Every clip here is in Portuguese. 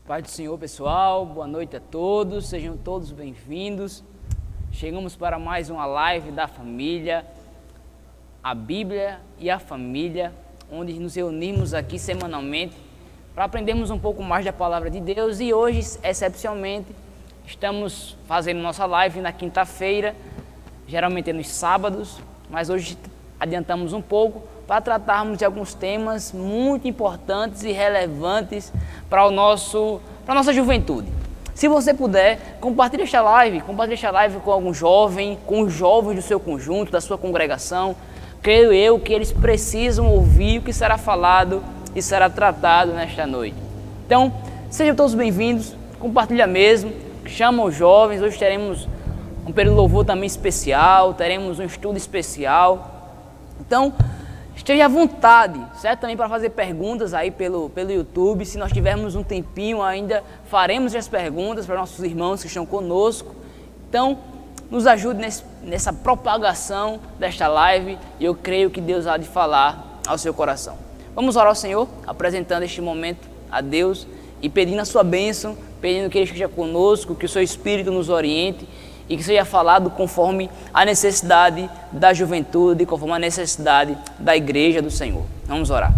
Paz do Senhor, pessoal, boa noite a todos, sejam todos bem-vindos. Chegamos para mais uma live da família, a Bíblia e a família, onde nos reunimos aqui semanalmente para aprendermos um pouco mais da Palavra de Deus. E hoje, excepcionalmente, estamos fazendo nossa live na quinta-feira, geralmente é nos sábados, mas hoje adiantamos um pouco para tratarmos de alguns temas muito importantes e relevantes para a nossa juventude. Se você puder, compartilhe esta live com algum jovem, com os jovens do seu conjunto, da sua congregação. Creio eu que eles precisam ouvir o que será falado e será tratado nesta noite. Então, sejam todos bem-vindos, compartilha mesmo, chama os jovens. Hoje teremos um período de louvor também especial, teremos um estudo especial. Então, esteja à vontade, certo? Também para fazer perguntas aí pelo YouTube. Se nós tivermos um tempinho ainda, faremos as perguntas para nossos irmãos que estão conosco. Então, nos ajude nessa propagação desta live e eu creio que Deus há de falar ao seu coração. Vamos orar ao Senhor, apresentando este momento a Deus e pedindo a sua bênção, pedindo que Ele esteja conosco, que o seu Espírito nos oriente e que seja falado conforme a necessidade da juventude, conforme a necessidade da igreja do Senhor. Vamos orar.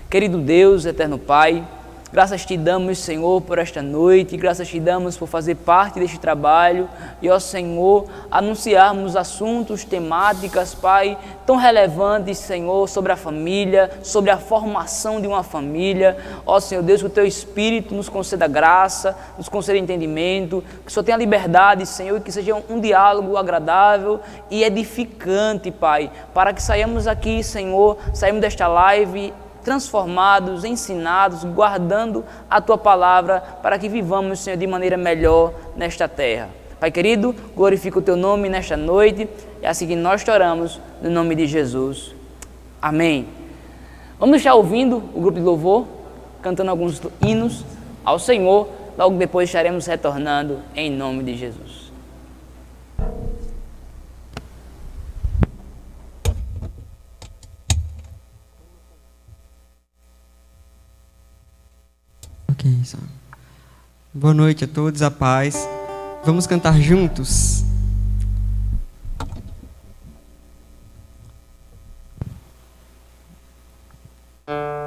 Querido Deus, eterno Pai, graças te damos, Senhor, por esta noite, graças te damos por fazer parte deste trabalho e, ó Senhor, anunciarmos assuntos, temáticas, Pai, tão relevantes, Senhor, sobre a família, sobre a formação de uma família. Ó Senhor Deus, que o Teu Espírito nos conceda graça, nos conceda entendimento, que só tenha liberdade, Senhor, e que seja um diálogo agradável e edificante, Pai, para que saiamos aqui, Senhor, saímos desta live transformados, ensinados, guardando a Tua Palavra, para que vivamos, Senhor, de maneira melhor nesta terra. Pai querido, glorifica o Teu nome nesta noite, é assim que nós te oramos, no nome de Jesus. Amém. Vamos estar ouvindo o grupo de louvor, cantando alguns hinos ao Senhor, logo depois estaremos retornando em nome de Jesus. Boa noite a todos, a paz. Vamos cantar juntos.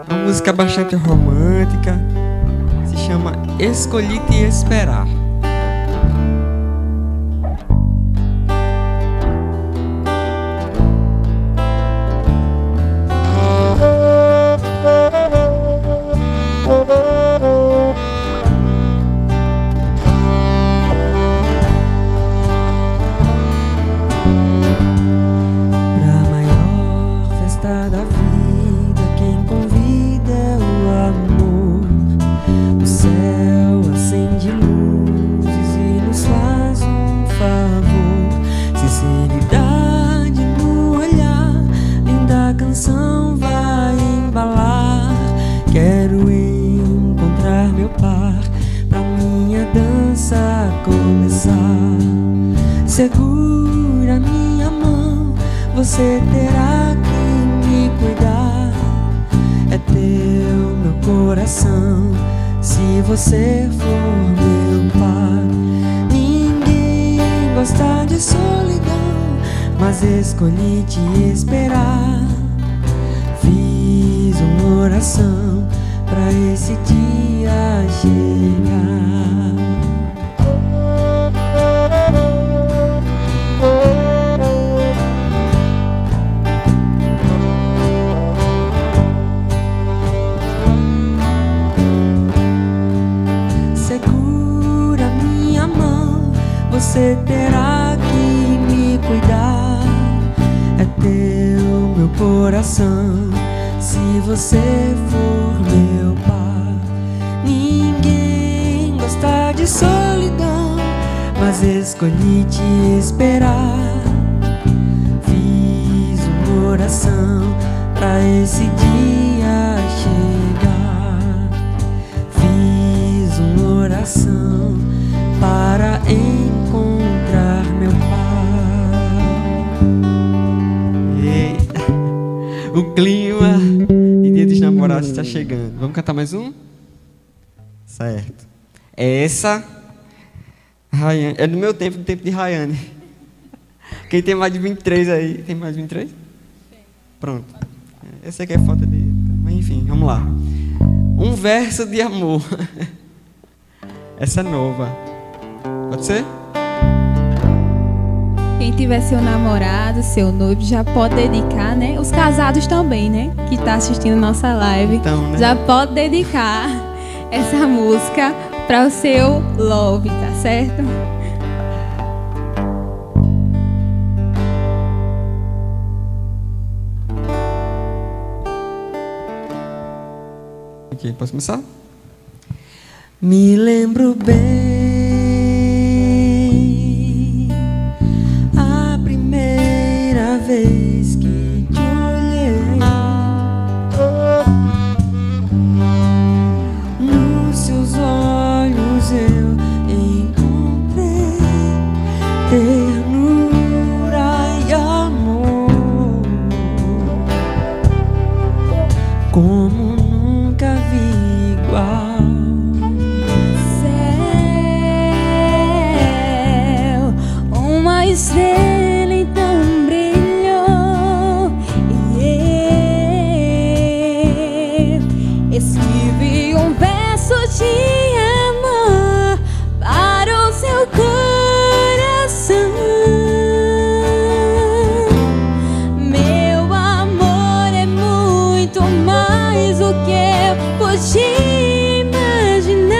Uma música bastante romântica, se chama Escolhi Te Esperar. Segura minha mão, você terá que me cuidar. É teu meu coração, se você for meu par. Ninguém gosta de solidão, mas escolhi te esperar. Fiz uma oração pra esse dia chegar. Você terá que me cuidar. É teu meu coração, se você for meu par. Ninguém gosta de solidão, mas escolhi te esperar. Fiz uma oração pra esse dia chegar. Fiz uma oração para encontrar meu pai. Eita. O clima de Dia dos Namorados está chegando. Vamos cantar mais um? Certo. Essa, Rayane, é do meu tempo, do tempo de Rayane. Quem tem mais de 23 aí? Tem mais de 23? Sim. Pronto. Eu sei que é falta de... Mas enfim, vamos lá. Um verso de amor. Essa é nova. Pode ser? Quem tiver seu namorado, seu noivo, já pode dedicar, né? Os casados também, né? Que tá assistindo nossa live. Então, né? Já pode dedicar essa música para o seu love, tá certo? Ok, posso começar? Me lembro bem a primeira vez que te olhei. Nos seus olhos eu encontrei ternura e amor, como nunca vi igual. Estrela então brilhou e eu escrevi um verso de amor para o seu coração. Meu amor é muito mais do que eu podia imaginar.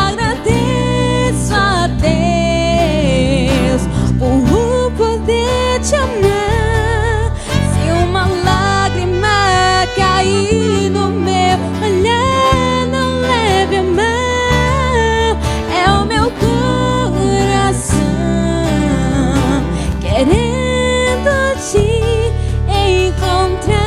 Agradeço a Deus por poder te amar. Se uma lágrima cair no meu olhar, não leve a mal. É o meu coração querendo te encontrar.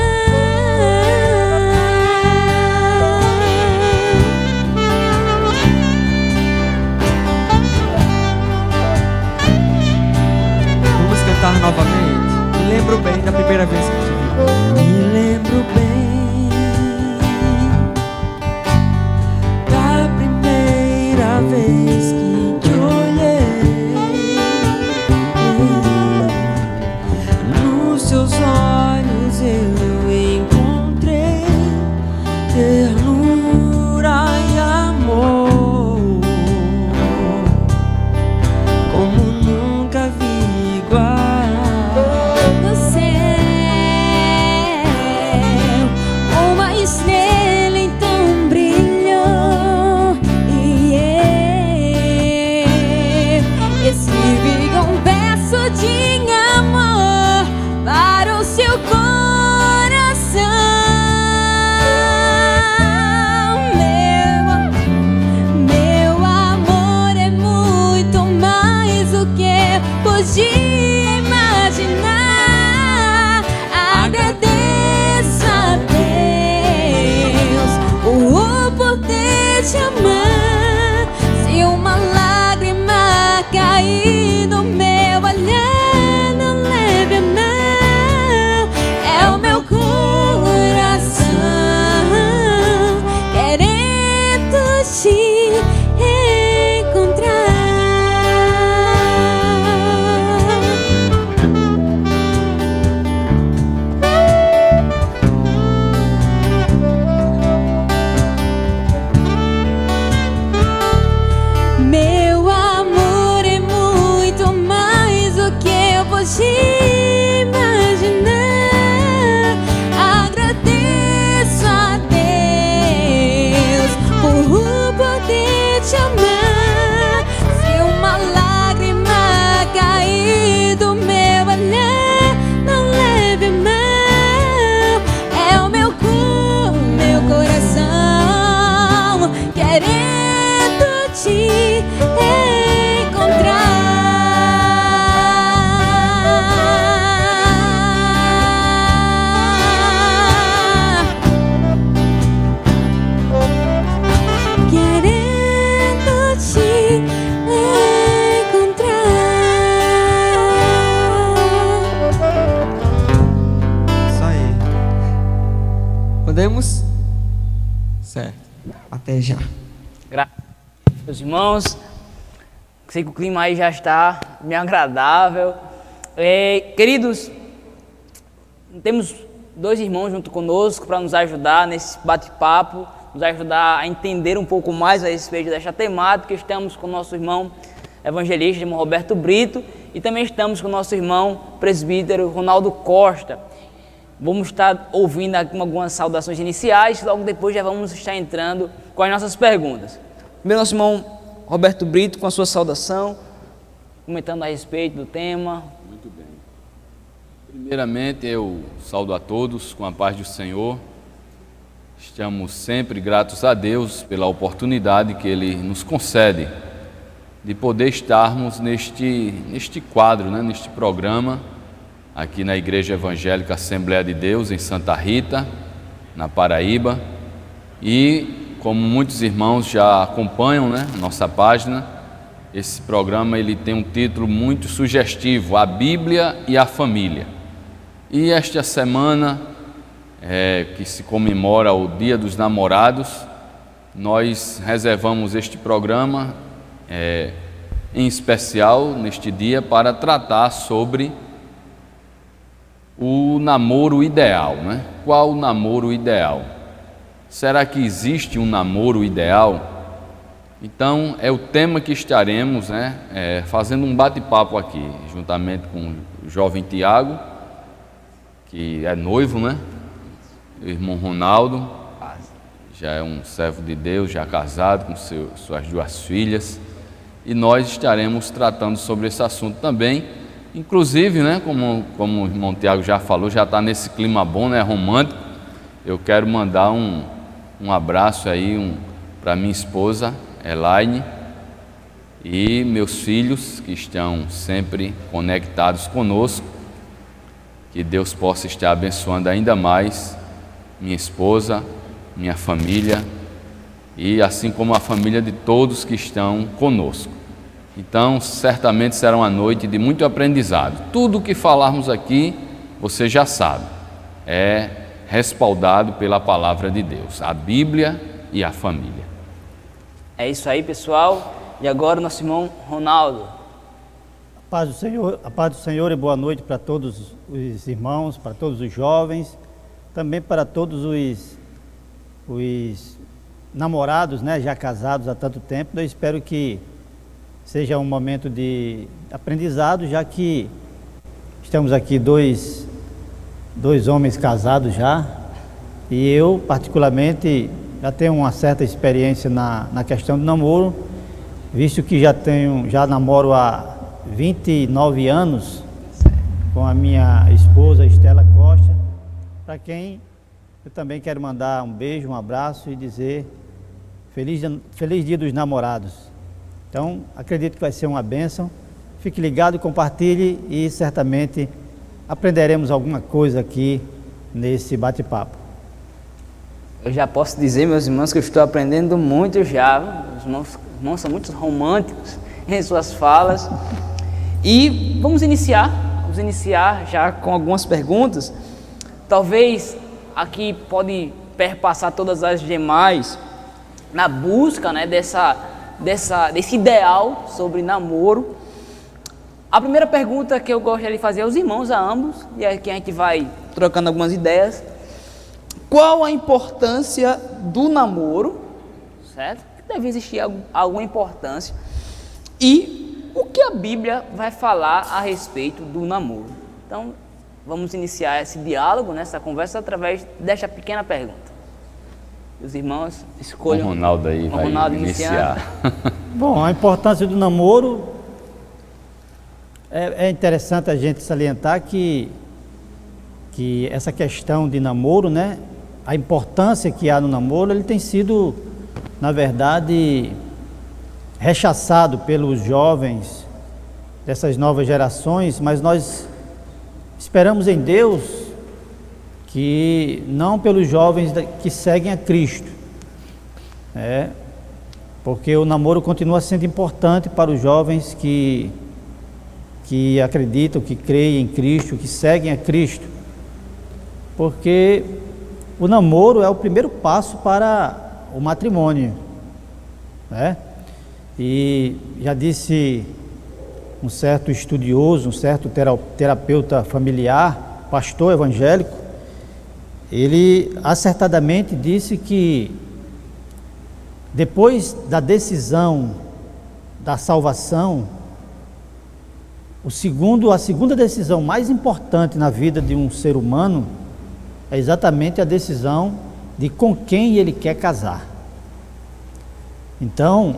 Vamos cantar novamente. Me lembro bem da primeira vez que te vi. Me lembro bem da primeira vez que te olhei. Nos seus olhos eu encontrei ternura e amor, como nunca vi igual. No céu, uma estrela então brilhou e eu escrevi um verso de amor para o seu coração. Meu amor é muito mais do que eu podia imaginar. Agradeço a Deus por poder te amar. Se uma lágrima cair no meu olhar, não leve a mal. É o meu coração querendo te encontrar. Meu amor é muito mais do que eu podia imaginar. Agradeço a Deus por poder te amar. Se uma lágrima cair do meu olhar, não leve a mal. É o meu coração querendo te encontrar. Querendo te encontrar. Isso aí. Podemos? Certo. Até já. Meus irmãos, sei que o clima aí já está bem agradável. Queridos, temos 2 irmãos junto conosco para nos ajudar nesse bate-papo, nos ajudar a entender um pouco mais a respeito desta temática. Estamos com o nosso irmão evangelista, irmão Roberto Brito, e também estamos com o nosso irmão presbítero Ronaldo Costa. Vamos estar ouvindo aqui algumas saudações iniciais, logo depois já vamos estar entrando com as nossas perguntas. Primeiro, nosso irmão Roberto Brito com a sua saudação, comentando a respeito do tema. Muito bem. Primeiramente, eu saúdo a todos com a paz do Senhor. Estamos sempre gratos a Deus pela oportunidade que Ele nos concede de poder estarmos neste quadro, né, neste programa, aqui na Igreja Evangélica Assembleia de Deus, em Santa Rita, na Paraíba. E, como muitos irmãos já acompanham, né, nossa página, esse programa ele tem um título muito sugestivo, A Bíblia e a Família. E esta semana, que se comemora o Dia dos Namorados, nós reservamos este programa, em especial neste dia, para tratar sobre o namoro ideal, né? Qual o namoro ideal? Será que existe um namoro ideal? Então, é o tema que estaremos, né, fazendo um bate-papo aqui, juntamente com o jovem Tiago, que é noivo, né? O irmão Ronaldo, já é um servo de Deus, já casado com suas 2 filhas, e nós estaremos tratando sobre esse assunto também, inclusive, né, como o irmão Tiago já falou, já está nesse clima bom, né, romântico. Eu quero mandar um abraço aí para minha esposa, Elaine, e meus filhos que estão sempre conectados conosco. Que Deus possa estar abençoando ainda mais minha esposa, minha família, e assim como a família de todos que estão conosco. Então, certamente será uma noite de muito aprendizado. Tudo o que falarmos aqui, você já sabe, é respaldado pela palavra de Deus, a Bíblia e a família. É isso aí, pessoal. E agora, nosso irmão Ronaldo. A paz do Senhor e boa noite para todos os irmãos, para todos os jovens, também para todos os namorados, né, já casados há tanto tempo. Eu espero que seja um momento de aprendizado, já que estamos aqui dois homens casados já, e eu particularmente já tenho uma certa experiência na questão do namoro, visto que já namoro há 29 anos com a minha esposa Estela Costa, para quem eu também quero mandar um beijo, um abraço e dizer feliz Dia dos Namorados. Então, acredito que vai ser uma bênção. Fique ligado, compartilhe e certamente aprenderemos alguma coisa aqui nesse bate-papo. Eu já posso dizer, meus irmãos, que eu estou aprendendo muito já. Os irmãos são muito românticos em suas falas. E vamos iniciar já com algumas perguntas. Talvez aqui pode perpassar todas as demais na busca, né, desse ideal sobre namoro. A primeira pergunta que eu gostaria de fazer aos irmãos, a ambos, e aqui a gente vai trocando algumas ideias. Qual a importância do namoro, certo? Deve existir alguma importância. E o que a Bíblia vai falar a respeito do namoro? Então, vamos iniciar esse diálogo, essa conversa, através desta pequena pergunta. Os irmãos escolham. O Ronaldo aí vai iniciar. Bom, a importância do namoro, é interessante a gente salientar que essa questão de namoro, né, a importância que há no namoro, ele tem sido, na verdade, rechaçado pelos jovens dessas novas gerações, mas nós esperamos em Deus que não pelos jovens que seguem a Cristo, porque o namoro continua sendo importante para os jovens que acreditam, que creem em Cristo, que seguem a Cristo, porque o namoro é o primeiro passo para o matrimônio, né? E já disse um certo estudioso, um certo terapeuta familiar, pastor evangélico, ele acertadamente disse que depois da decisão da salvação, a segunda decisão mais importante na vida de um ser humano é exatamente a decisão de com quem ele quer casar. Então,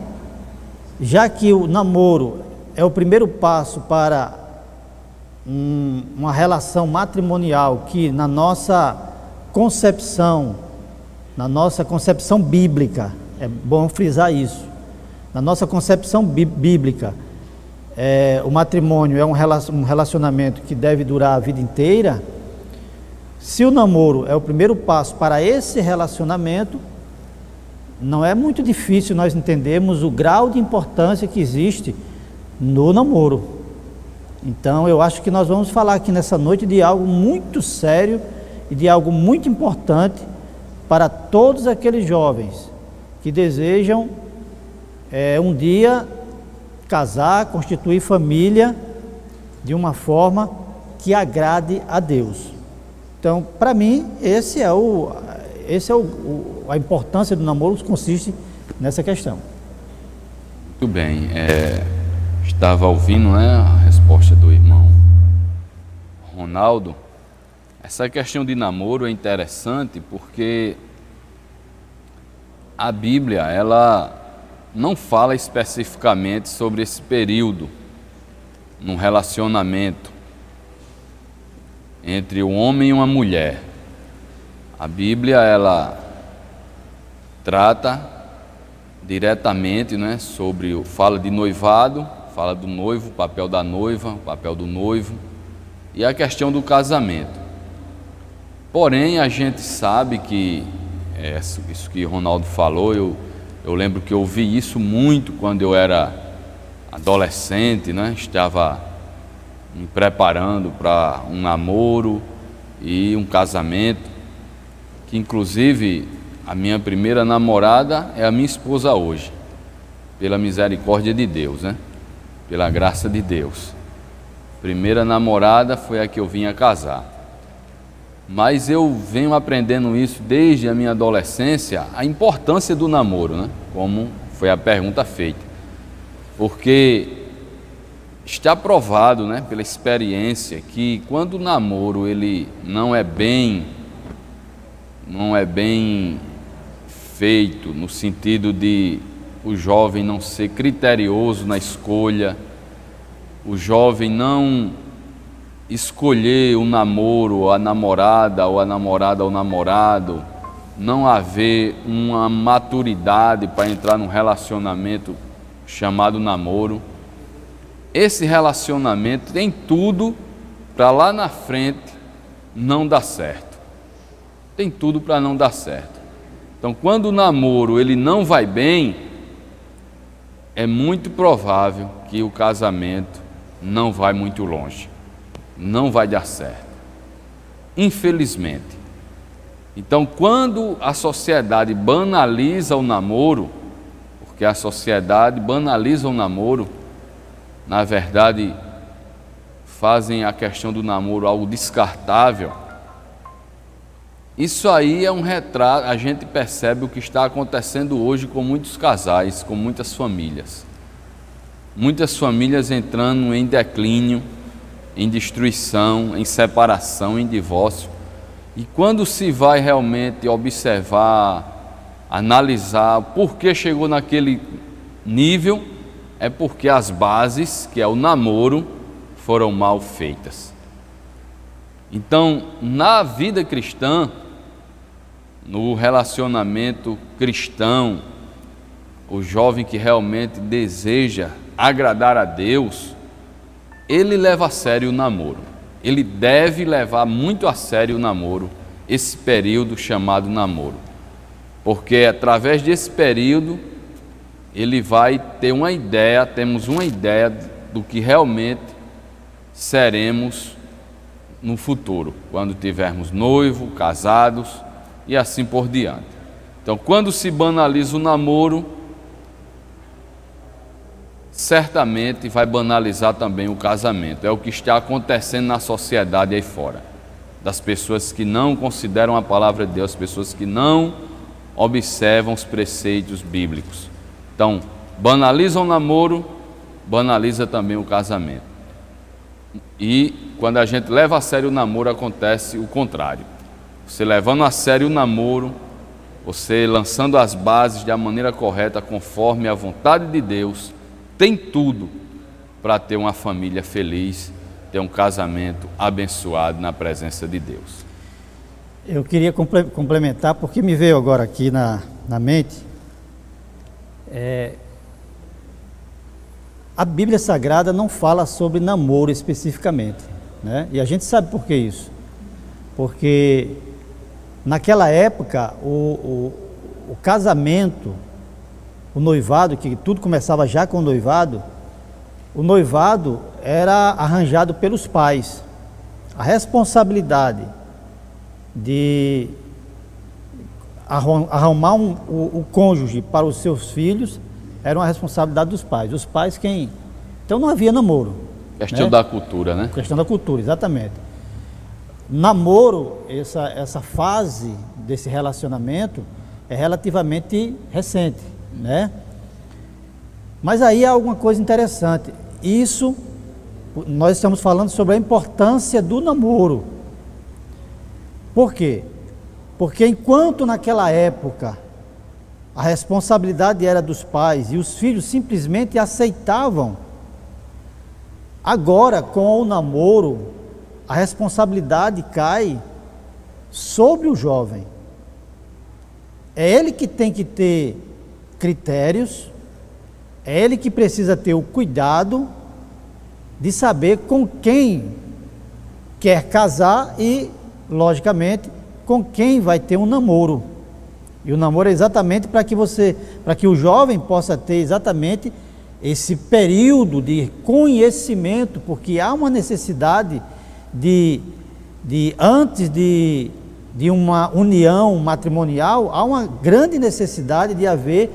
já que o namoro é o primeiro passo para uma relação matrimonial que na nossa concepção bíblica, é bom frisar isso, na nossa concepção bíblica, o matrimônio é um relacionamento que deve durar a vida inteira. Se o namoro é o primeiro passo para esse relacionamento, não é muito difícil nós entendermos o grau de importância que existe no namoro. Então eu acho que nós vamos falar aqui nessa noite de algo muito sério e de algo muito importante para todos aqueles jovens que desejam um dia casar, constituir família de uma forma que agrade a Deus. Então, para mim, a importância do namoro consiste nessa questão. Muito bem, estava ouvindo, né, a resposta do irmão Ronaldo. Essa questão de namoro é interessante porque a Bíblia, ela não fala especificamente sobre esse período num relacionamento entre um homem e uma mulher. A Bíblia, ela trata diretamente, né, fala de noivado, fala do noivo, o papel da noiva, o papel do noivo e a questão do casamento. Porém, a gente sabe que isso que Ronaldo falou, eu lembro que eu ouvi isso muito quando eu era adolescente, né? Estava me preparando para um namoro e um casamento, que inclusive a minha primeira namorada é a minha esposa hoje, pela misericórdia de Deus, né? Pela graça de Deus. Primeira namorada foi a que eu vim a casar. Mas eu venho aprendendo isso desde a minha adolescência, a importância do namoro, né? Como foi a pergunta feita. Porque está provado, né, pela experiência, que quando o namoro ele não é bem feito, no sentido de o jovem não ser criterioso na escolha, o jovem não escolher o namoro, a namorada ou o namorado, não haver uma maturidade para entrar num relacionamento chamado namoro, esse relacionamento tem tudo para lá na frente não dar certo. Tem tudo para não dar certo. Então, quando o namoro ele não vai bem, é muito provável que o casamento não vai muito longe. Não vai dar certo, infelizmente. Então, quando a sociedade banaliza o namoro, porque a sociedade banaliza o namoro, na verdade, fazem a questão do namoro algo descartável, isso aí é um retrato, a gente percebe o que está acontecendo hoje com muitos casais, com muitas famílias. Muitas famílias entrando em declínio, em destruição, em separação, em divórcio. E quando se vai realmente observar, analisar por que chegou naquele nível, é porque as bases, que é o namoro, foram mal feitas. Então, na vida cristã, no relacionamento cristão, o jovem que realmente deseja agradar a Deus, ele leva a sério o namoro. Ele deve levar muito a sério o namoro, esse período chamado namoro. Porque através desse período, ele vai ter uma ideia, temos uma ideia do que realmente seremos no futuro, quando tivermos noivo, casados e assim por diante. Então, quando se banaliza o namoro, certamente vai banalizar também o casamento. É o que está acontecendo na sociedade aí fora, das pessoas que não consideram a palavra de Deus, pessoas que não observam os preceitos bíblicos. Então, banaliza o namoro, banaliza também o casamento. E quando a gente leva a sério o namoro, acontece o contrário. Você levando a sério o namoro, você lançando as bases da maneira correta, conforme a vontade de Deus, tem tudo para ter uma família feliz, ter um casamento abençoado na presença de Deus. Eu queria complementar, porque me veio agora aqui na mente, a Bíblia Sagrada não fala sobre namoro especificamente, né? E a gente sabe por que isso. Porque naquela época, o casamento, o noivado, que tudo começava já com o noivado era arranjado pelos pais. A responsabilidade de arrumar o cônjuge para os seus filhos era uma responsabilidade dos pais. Os pais quem... Então não havia namoro. Questão, né? Da cultura, né? Questão da cultura, exatamente. Namoro, essa fase desse relacionamento é relativamente recente, né? Mas aí há alguma coisa interessante. Isso, nós estamos falando sobre a importância do namoro. Por quê? Porque enquanto naquela época a responsabilidade era dos pais e os filhos simplesmente aceitavam, agora com o namoro a responsabilidade cai sobre o jovem. É ele que tem que ter critérios, é ele que precisa ter o cuidado de saber com quem quer casar e, logicamente, com quem vai ter um namoro. E o namoro é exatamente para que o jovem possa ter exatamente esse período de conhecimento, porque há uma necessidade antes de uma união matrimonial, há uma grande necessidade de haver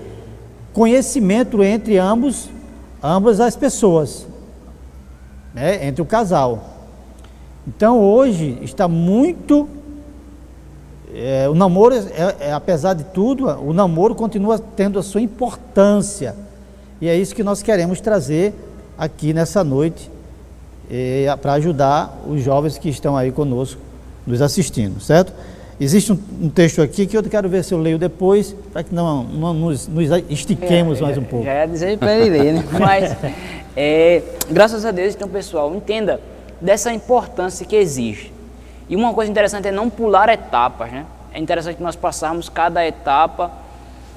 conhecimento entre ambas as pessoas, né? Entre o casal. Então hoje está muito... o namoro, apesar de tudo, o namoro continua tendo a sua importância. E é isso que nós queremos trazer aqui nessa noite, para ajudar os jovens que estão aí conosco, nos assistindo, certo? Existe um texto aqui que eu quero ver se eu leio depois, para que não nos estiquemos mais um pouco. Já ia dizer para ele ler, né? Mas, graças a Deus, então, pessoal, entenda dessa importância que existe. E uma coisa interessante é não pular etapas, né? É interessante que nós passarmos cada etapa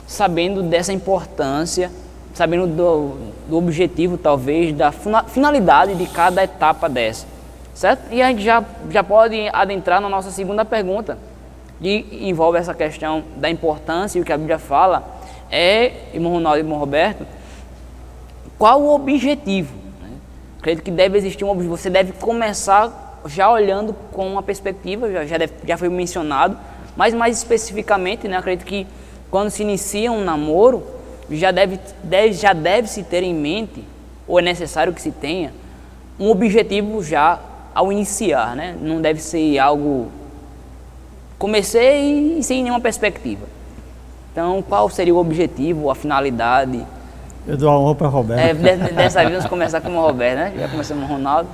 sabendo dessa importância, sabendo do objetivo, talvez, da finalidade de cada etapa dessa, certo? E a gente já pode adentrar na nossa segunda pergunta, que envolve essa questão da importância, e o que a Bíblia fala irmão Ronaldo e irmão Roberto, qual o objetivo? Acredito que deve existir um objetivo, você deve começar já olhando com uma perspectiva, já foi mencionado, mas mais especificamente, né, acredito que quando se inicia um namoro, já deve se ter em mente, ou é necessário que se tenha, um objetivo já ao iniciar, né? Não deve ser algo... Comecei e sem nenhuma perspectiva. Então, qual seria o objetivo, a finalidade? Eu dou a honra para Roberto. Dessa vez vamos começar com o Roberto, né? Já começamos com o Ronaldo.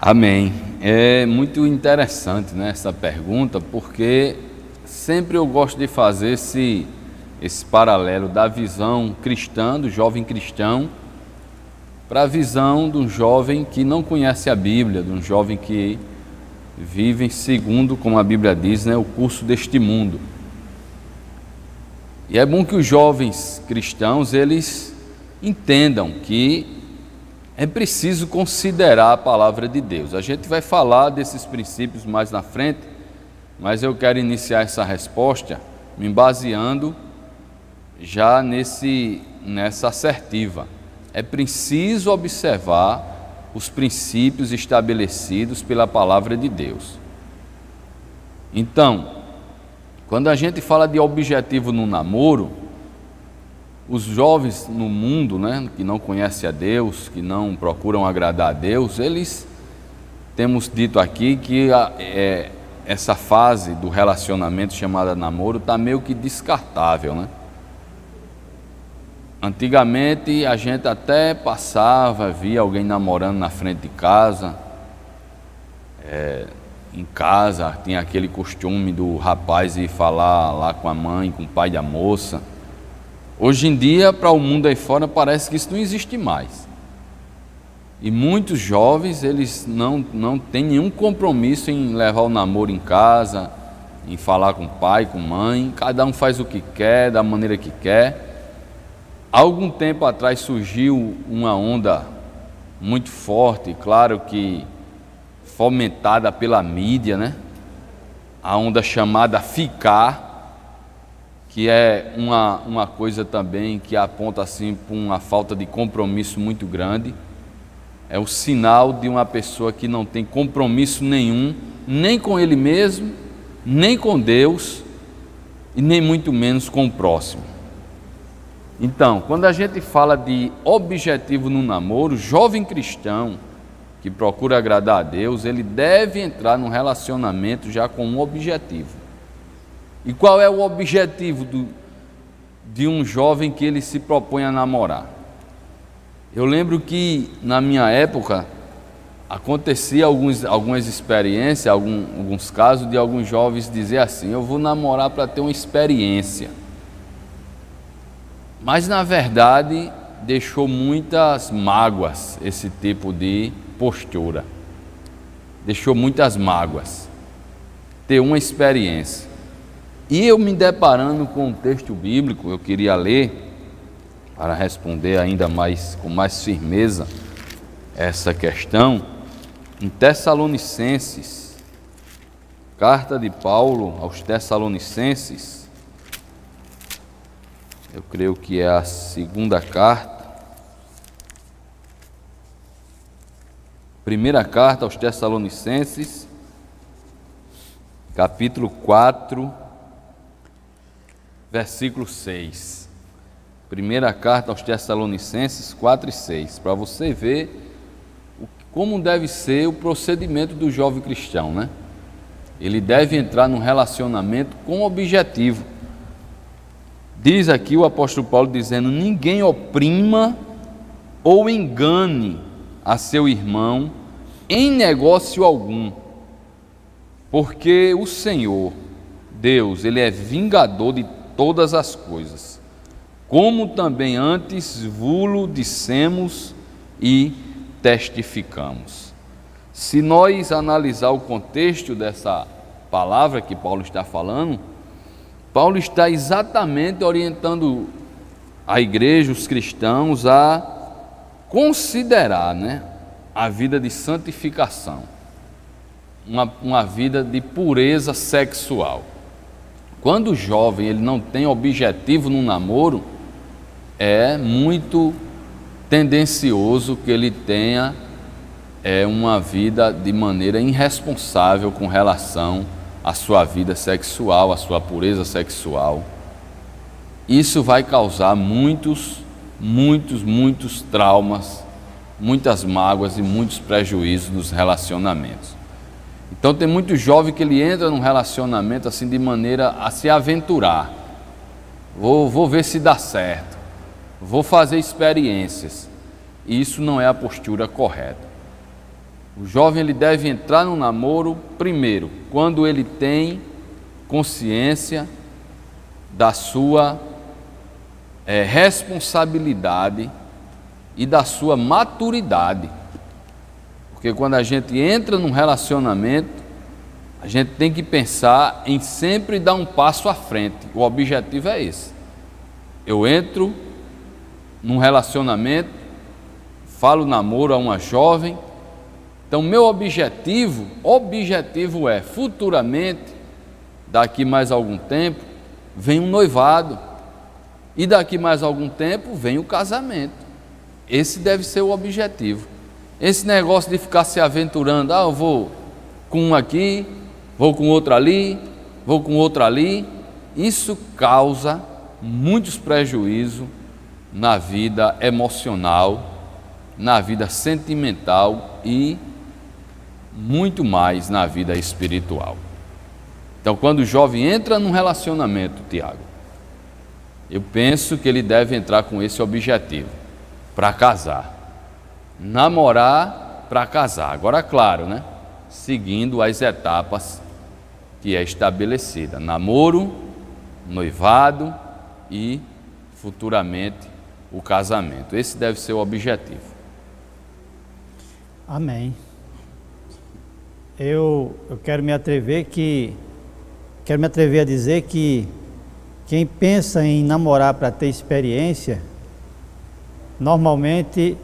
Amém. É muito interessante, né, essa pergunta, porque sempre eu gosto de fazer esse paralelo da visão cristã, do jovem cristão, para a visão de um jovem que não conhece a Bíblia, de um jovem que vive segundo, como a Bíblia diz, né, o curso deste mundo. E é bom que os jovens cristãos, eles entendam que é preciso considerar a palavra de Deus. A gente vai falar desses princípios mais na frente, mas eu quero iniciar essa resposta me baseando já nessa assertiva. É preciso observar os princípios estabelecidos pela palavra de Deus. Então, Quando a gente fala de objetivo no namoro, os jovens no mundo, né, que não conhecem a Deus, que não procuram agradar a Deus, eles, temos dito aqui que essa fase do relacionamento chamada namoro está meio que descartável, né? Antigamente a gente até passava, via alguém namorando na frente de casa, em casa tinha aquele costume do rapaz ir falar lá com a mãe, com o pai da moça. Hoje em dia, para o mundo aí fora, parece que isso não existe mais. E muitos jovens, eles não têm nenhum compromisso em levar o namoro em casa, em falar com o pai, com a mãe. Cada um faz o que quer, da maneira que quer. Há algum tempo atrás surgiu uma onda muito forte, claro que fomentada pela mídia, né? A onda chamada ficar, que é uma coisa também que aponta assim para uma falta de compromisso muito grande. É o sinal de uma pessoa que não tem compromisso nenhum, nem com ele mesmo, nem com Deus, e nem muito menos com o próximo. Então, quando a gente fala de objetivo no namoro, o jovem cristão que procura agradar a Deus, ele deve entrar num relacionamento já com um objetivo. E qual é o objetivo de um jovem que ele se propõe a namorar? Eu lembro que na minha época acontecia algumas experiências, alguns casos de alguns jovens dizer assim: eu vou namorar para ter uma experiência. Mas na verdade deixou muitas mágoas esse tipo de postura. Deixou muitas mágoas. Ter uma experiência. E eu me deparando com um texto bíblico, eu queria ler para responder ainda mais, com mais firmeza, essa questão, em Tessalonicenses, carta de Paulo aos Tessalonicenses, eu creio que é a segunda carta, primeira carta aos Tessalonicenses, capítulo 4, versículo 6. Primeira carta aos Tessalonicenses 4 e 6, para você ver como deve ser o procedimento do jovem cristão, né? Ele deve entrar num relacionamento com objetivo. Diz aqui o apóstolo Paulo dizendo: ninguém oprima ou engane a seu irmão em negócio algum, porque o Senhor, Deus, Ele é vingador de todas as coisas, como também antes vos dissemos e testificamos. Se nós analisar o contexto dessa palavra que Paulo está falando, Paulo está exatamente orientando a igreja, os cristãos, a considerar, né, a vida de santificação, uma vida de pureza sexual. Quando o jovem ele não tem objetivo no namoro, é muito tendencioso que ele tenha uma vida de maneira irresponsável com relação à sua vida sexual, à sua pureza sexual. Isso vai causar muitos traumas, muitas mágoas e muitos prejuízos nos relacionamentos. Então tem muito jovem que ele entra num relacionamento assim de maneira a se aventurar. Vou ver se dá certo, vou fazer experiências. E isso não é a postura correta. O jovem ele deve entrar no namoro primeiro, quando ele tem consciência da sua responsabilidade e da sua maturidade. Porque quando a gente entra num relacionamento, a gente tem que pensar em sempre dar um passo à frente. O objetivo é esse. Eu entro num relacionamento, falo namoro a uma jovem. Então, meu objetivo é, futuramente, daqui mais algum tempo, vem um noivado. E daqui mais algum tempo, vem o casamento. Esse deve ser o objetivo. Esse negócio de ficar se aventurando, eu vou com um aqui, vou com outro ali, vou com outro ali, isso causa muitos prejuízos na vida emocional, na vida sentimental e muito mais na vida espiritual. Então, quando o jovem entra num relacionamento, Tiago, eu penso que ele deve entrar com esse objetivo, para casar. Namorar para casar. Agora, claro, né? Seguindo as etapas que é estabelecida: namoro, noivado e futuramente o casamento. Esse deve ser o objetivo. Amém. Eu quero me atrever a dizer que quem pensa em namorar para ter experiência, normalmente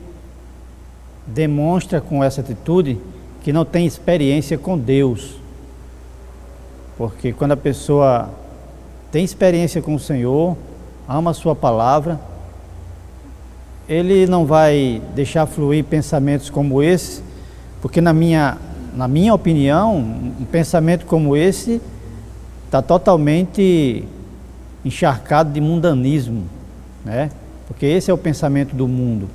demonstra com essa atitude que não tem experiência com Deus. Porque quando a pessoa tem experiência com o Senhor, ama a sua palavra, ele não vai deixar fluir pensamentos como esse, porque na minha opinião, um pensamento como esse está totalmente encharcado de mundanismo, né? Porque esse é o pensamento do mundo.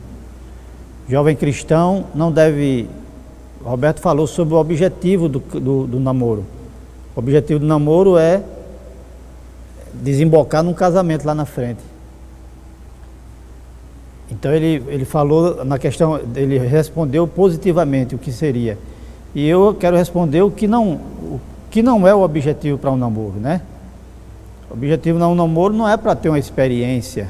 Jovem cristão não deve... Roberto falou sobre o objetivo do namoro. O objetivo do namoro é desembocar num casamento lá na frente. Então ele falou na questão, ele respondeu positivamente o que seria. E eu quero responder o que não é o objetivo para um namoro, né? O objetivo de um namoro não é para ter uma experiência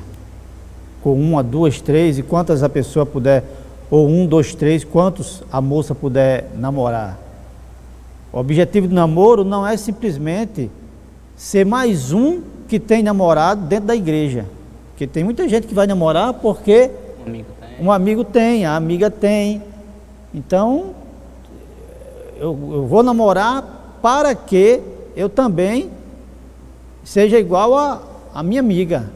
com uma, duas, três, e quantas a pessoa puder, ou um, dois, três, quantos a moça puder namorar. O objetivo do namoro não é simplesmente ser mais um que tem namorado dentro da igreja. Porque tem muita gente que vai namorar porque um amigo tem, a amiga tem. Então, eu vou namorar para que eu também seja igual a minha amiga.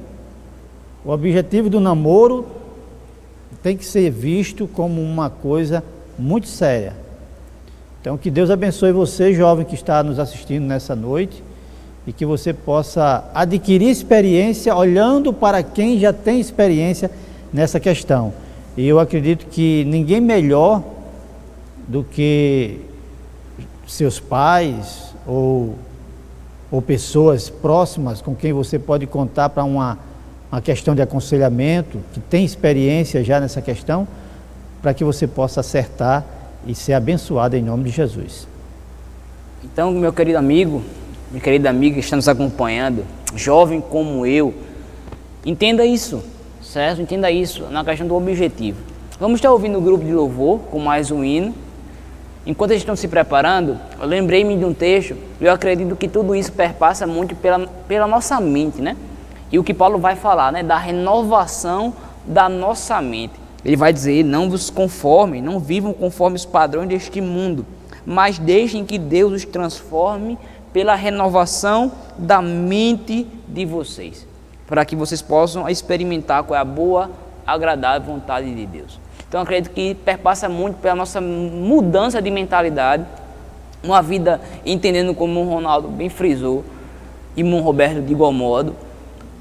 O objetivo do namoro tem que ser visto como uma coisa muito séria. Então, que Deus abençoe você, jovem que está nos assistindo nessa noite, e que você possa adquirir experiência olhando para quem já tem experiência nessa questão. E eu acredito que ninguém melhor do que seus pais ou pessoas próximas com quem você pode contar para uma questão de aconselhamento, que tem experiência já nessa questão, para que você possa acertar e ser abençoado em nome de Jesus. Então, meu querido amigo, minha querida amiga que está nos acompanhando, jovem como eu, entenda isso, certo? Entenda isso na questão do objetivo. Vamos estar ouvindo o grupo de louvor com mais um hino. Enquanto eles estão se preparando, eu lembrei-me de um texto, e eu acredito que tudo isso perpassa muito pela nossa mente, né? E o que Paulo vai falar, né? Da renovação da nossa mente. Ele vai dizer: não vos conformem, não vivam conforme os padrões deste mundo, mas deixem que Deus os transforme pela renovação da mente de vocês, para que vocês possam experimentar qual é a boa, agradável vontade de Deus. Então, eu acredito que perpassa muito pela nossa mudança de mentalidade, uma vida entendendo, como o Ronaldo bem frisou, e o Roberto de igual modo,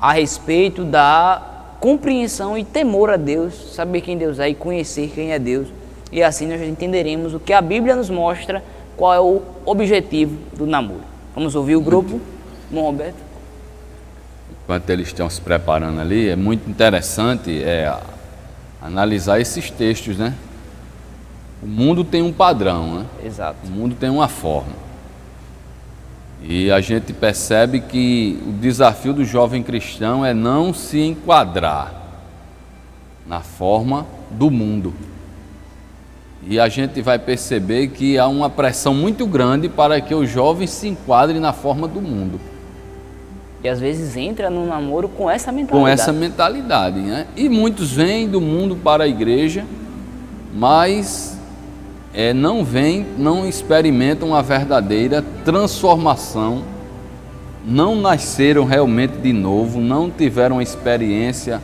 a respeito da compreensão e temor a Deus, saber quem Deus é e conhecer quem é Deus. E assim nós entenderemos o que a Bíblia nos mostra, qual é o objetivo do namoro. Vamos ouvir o grupo, irmão Roberto? Enquanto eles estão se preparando ali, é muito interessante analisar esses textos, né? O mundo tem um padrão, né? Exato. O mundo tem uma forma. E a gente percebe que o desafio do jovem cristão é não se enquadrar na forma do mundo. E a gente vai perceber que há uma pressão muito grande para que o jovem se enquadre na forma do mundo. E às vezes entra no namoro com essa mentalidade. Com essa mentalidade, né? E muitos vêm do mundo para a igreja, mas não experimentam a verdadeira transformação, não nasceram realmente de novo, não tiveram a experiência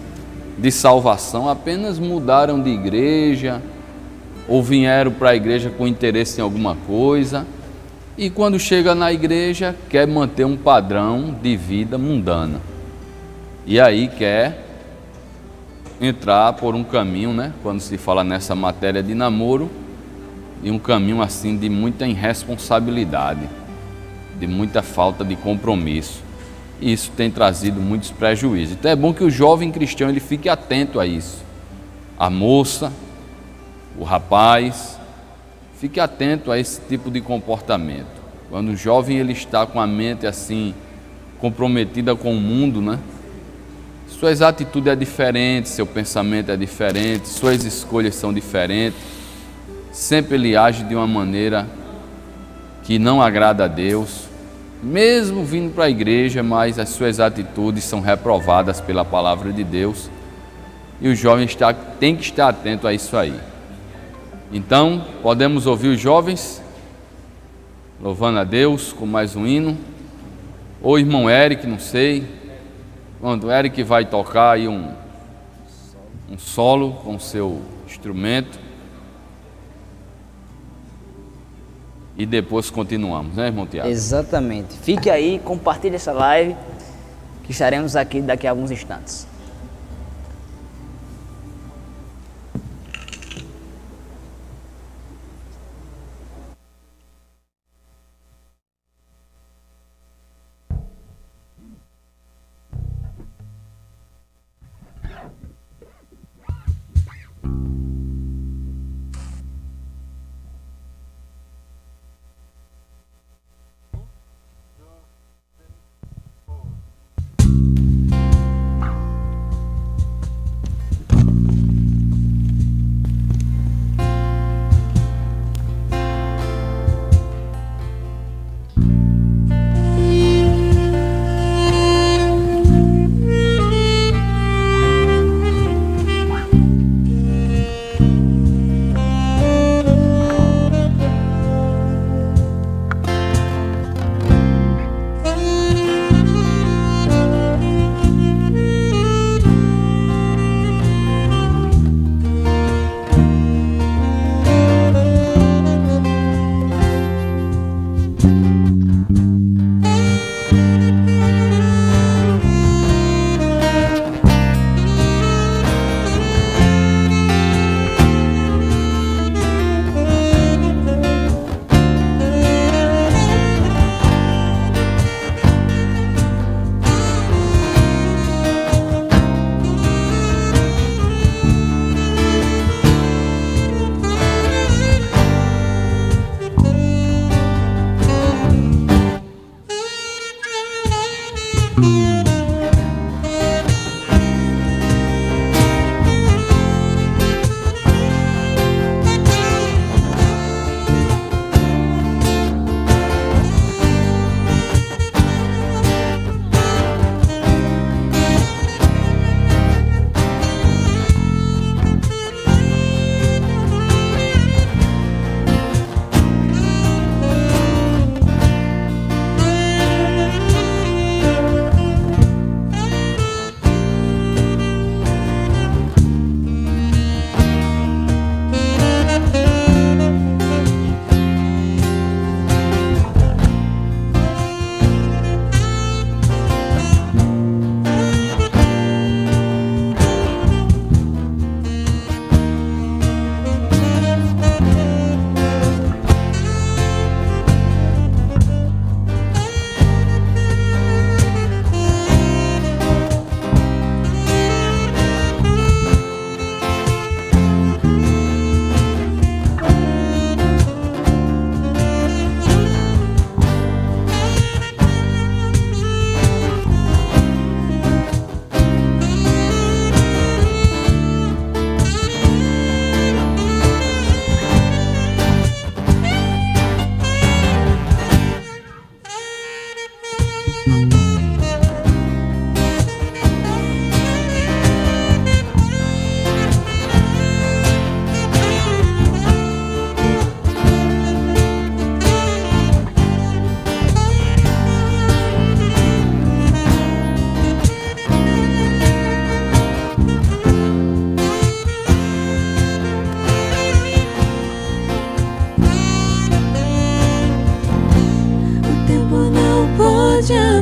de salvação, apenas mudaram de igreja, ou vieram para a igreja com interesse em alguma coisa, e quando chega na igreja quer manter um padrão de vida mundana. E aí quer entrar por um caminho, né? Quando se fala nessa matéria de namoro, e um caminho assim de muita irresponsabilidade, de muita falta de compromisso. E isso tem trazido muitos prejuízos. Então é bom que o jovem cristão ele fique atento a isso. A moça, o rapaz, fique atento a esse tipo de comportamento. Quando o jovem ele está com a mente assim comprometida com o mundo, né? Suas atitudes é diferente, seu pensamento é diferente, suas escolhas são diferentes. Sempre ele age de uma maneira que não agrada a Deus, mesmo vindo para a igreja, mas as suas atitudes são reprovadas pela palavra de Deus, e o jovem tem que estar atento a isso aí. Então, podemos ouvir os jovens louvando a Deus com mais um hino, ou irmão Eric, não sei, quando o Eric vai tocar aí um solo com o seu instrumento, e depois continuamos, né, irmão Tiago? Exatamente. Fique aí, compartilhe essa live, que estaremos aqui daqui a alguns instantes.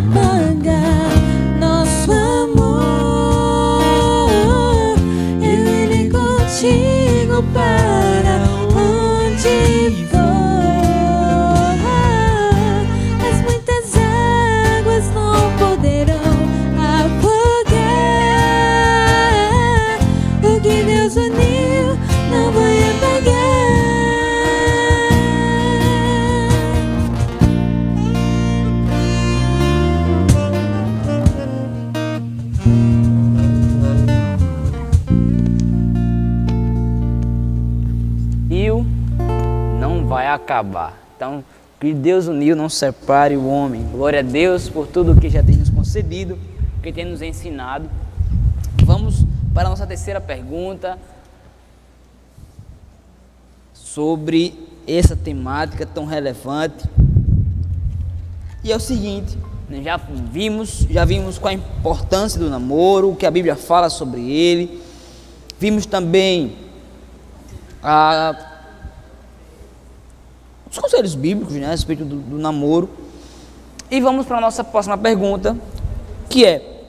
apagar nosso amor. Eu irei contigo para onde for. As muitas águas não poderão afogar. O que Deus uniu não vai apagar. Não vai acabar. Então, o que Deus uniu, não separe o homem. Glória a Deus por tudo que já tem nos concedido, que tem nos ensinado. Vamos para a nossa terceira pergunta sobre essa temática tão relevante. E é o seguinte, né, já vimos qual a importância do namoro, o que a Bíblia fala sobre ele. Vimos também os conselhos bíblicos, né, a respeito do namoro. E vamos para a nossa próxima pergunta, que é: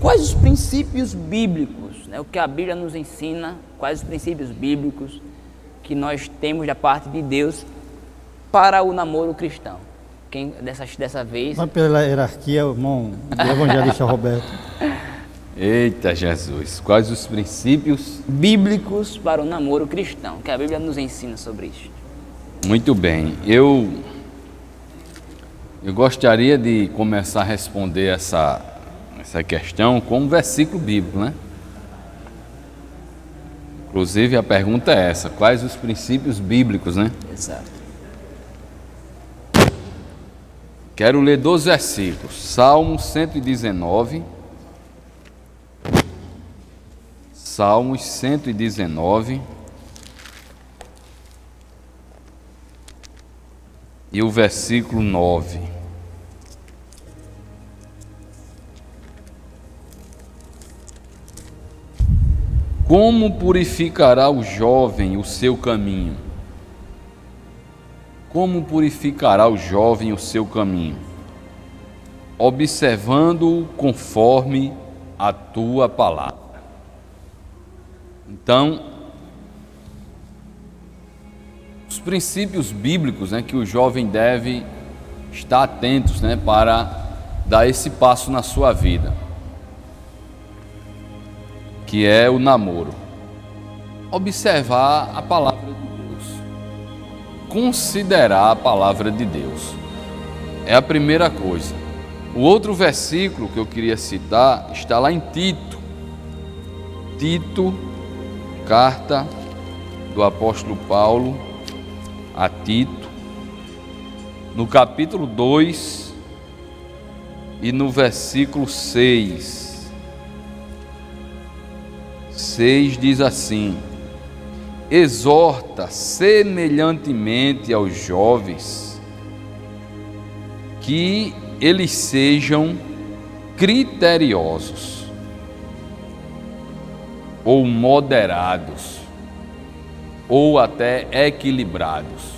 quais os princípios bíblicos, né, o que a Bíblia nos ensina, quais os princípios bíblicos que nós temos da parte de Deus para o namoro cristão? Quem dessa vez? Vai pela hierarquia, o irmão evangelista Roberto. Eita Jesus, quais os princípios Bíblicos para o namoro cristão, que a Bíblia nos ensina sobre isso? Muito bem, eu gostaria de começar a responder essa questão com um versículo bíblico, né? Inclusive a pergunta é essa: quais os princípios bíblicos, né? Exato. Quero ler 2 versículos, Salmo 119, Salmos 119 e o versículo 9. Como purificará o jovem o seu caminho? Como purificará o jovem o seu caminho? Observando-o conforme a tua palavra. Então, os princípios bíblicos, né, que o jovem deve estar atentos, né, para dar esse passo na sua vida, que é o namoro. Observar a palavra de Deus, considerar a palavra de Deus, é a primeira coisa. O outro versículo que eu queria citar está lá em Tito, carta do apóstolo Paulo a Tito, no capítulo 2 e no versículo 6. 6 diz assim: exorta semelhantemente aos jovens que eles sejam criteriosos ou moderados, ou até equilibrados.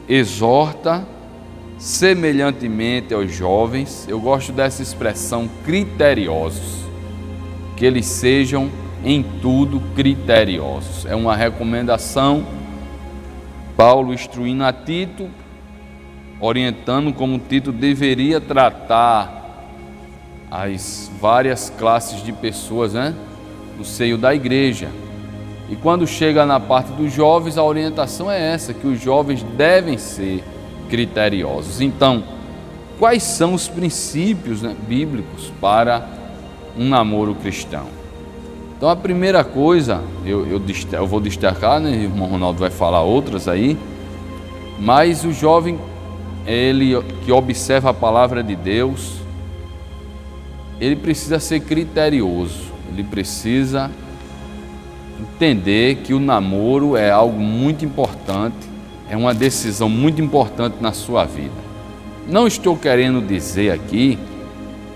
Exorta semelhantemente aos jovens, eu gosto dessa expressão, criteriosos, que eles sejam em tudo criteriosos. É uma recomendação, Paulo instruindo a Tito, orientando como Tito deveria tratar as várias classes de pessoas, né, no seio da igreja. E quando chega na parte dos jovens, a orientação é essa, que os jovens devem ser criteriosos. Então, quais são os princípios, né, bíblicos para um namoro cristão? Então, a primeira coisa, eu vou destacar, né, o irmão Ronaldo vai falar outras aí, mas o jovem, ele que observa a palavra de Deus, ele precisa ser criterioso, ele precisa entender que o namoro é algo muito importante, é uma decisão muito importante na sua vida. Não estou querendo dizer aqui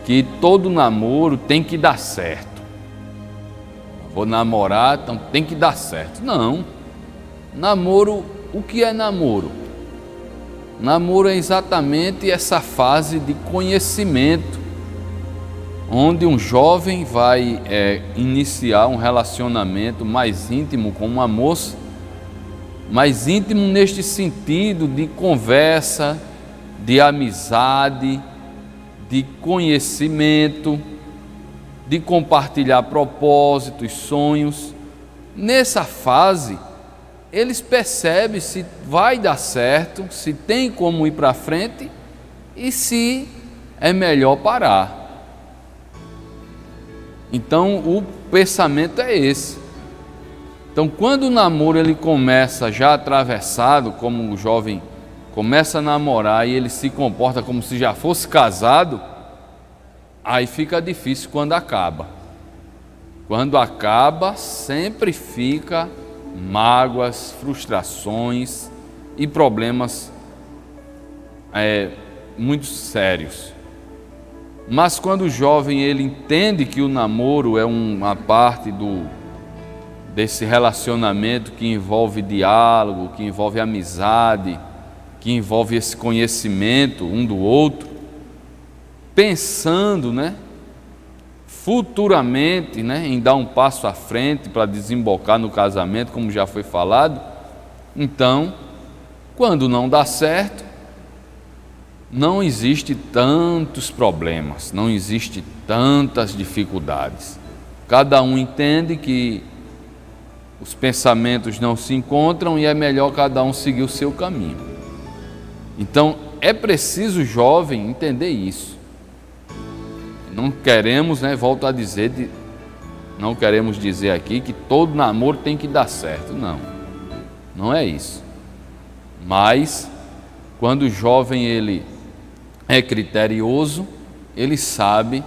que todo namoro tem que dar certo. Vou namorar, então tem que dar certo. Não. Namoro, o que é namoro? Namoro é exatamente essa fase de conhecimento, onde um jovem vai iniciar um relacionamento mais íntimo com uma moça, mais íntimo neste sentido de conversa, de amizade, de conhecimento, de compartilhar propósitos, sonhos. Nessa fase, eles percebem se vai dar certo, se tem como ir para frente e se é melhor parar. Então, o pensamento é esse. Então, quando o namoro ele começa já atravessado, como o jovem começa a namorar e ele se comporta como se já fosse casado, aí fica difícil quando acaba. Quando acaba, sempre fica mágoas, frustrações e problemas muito sérios. Mas quando o jovem ele entende que o namoro é uma parte desse relacionamento que envolve diálogo, que envolve amizade, que envolve esse conhecimento um do outro, pensando, futuramente, em dar um passo à frente para desembocar no casamento, como já foi falado. Então, quando não dá certo, não existe tantos problemas, não existe tantas dificuldades. Cada um entende que os pensamentos não se encontram e é melhor cada um seguir o seu caminho. Então, é preciso o jovem entender isso. Não queremos, volto a dizer, não queremos dizer aqui que todo namoro tem que dar certo, não é isso. Mas, quando o jovem ele é criterioso, ele sabe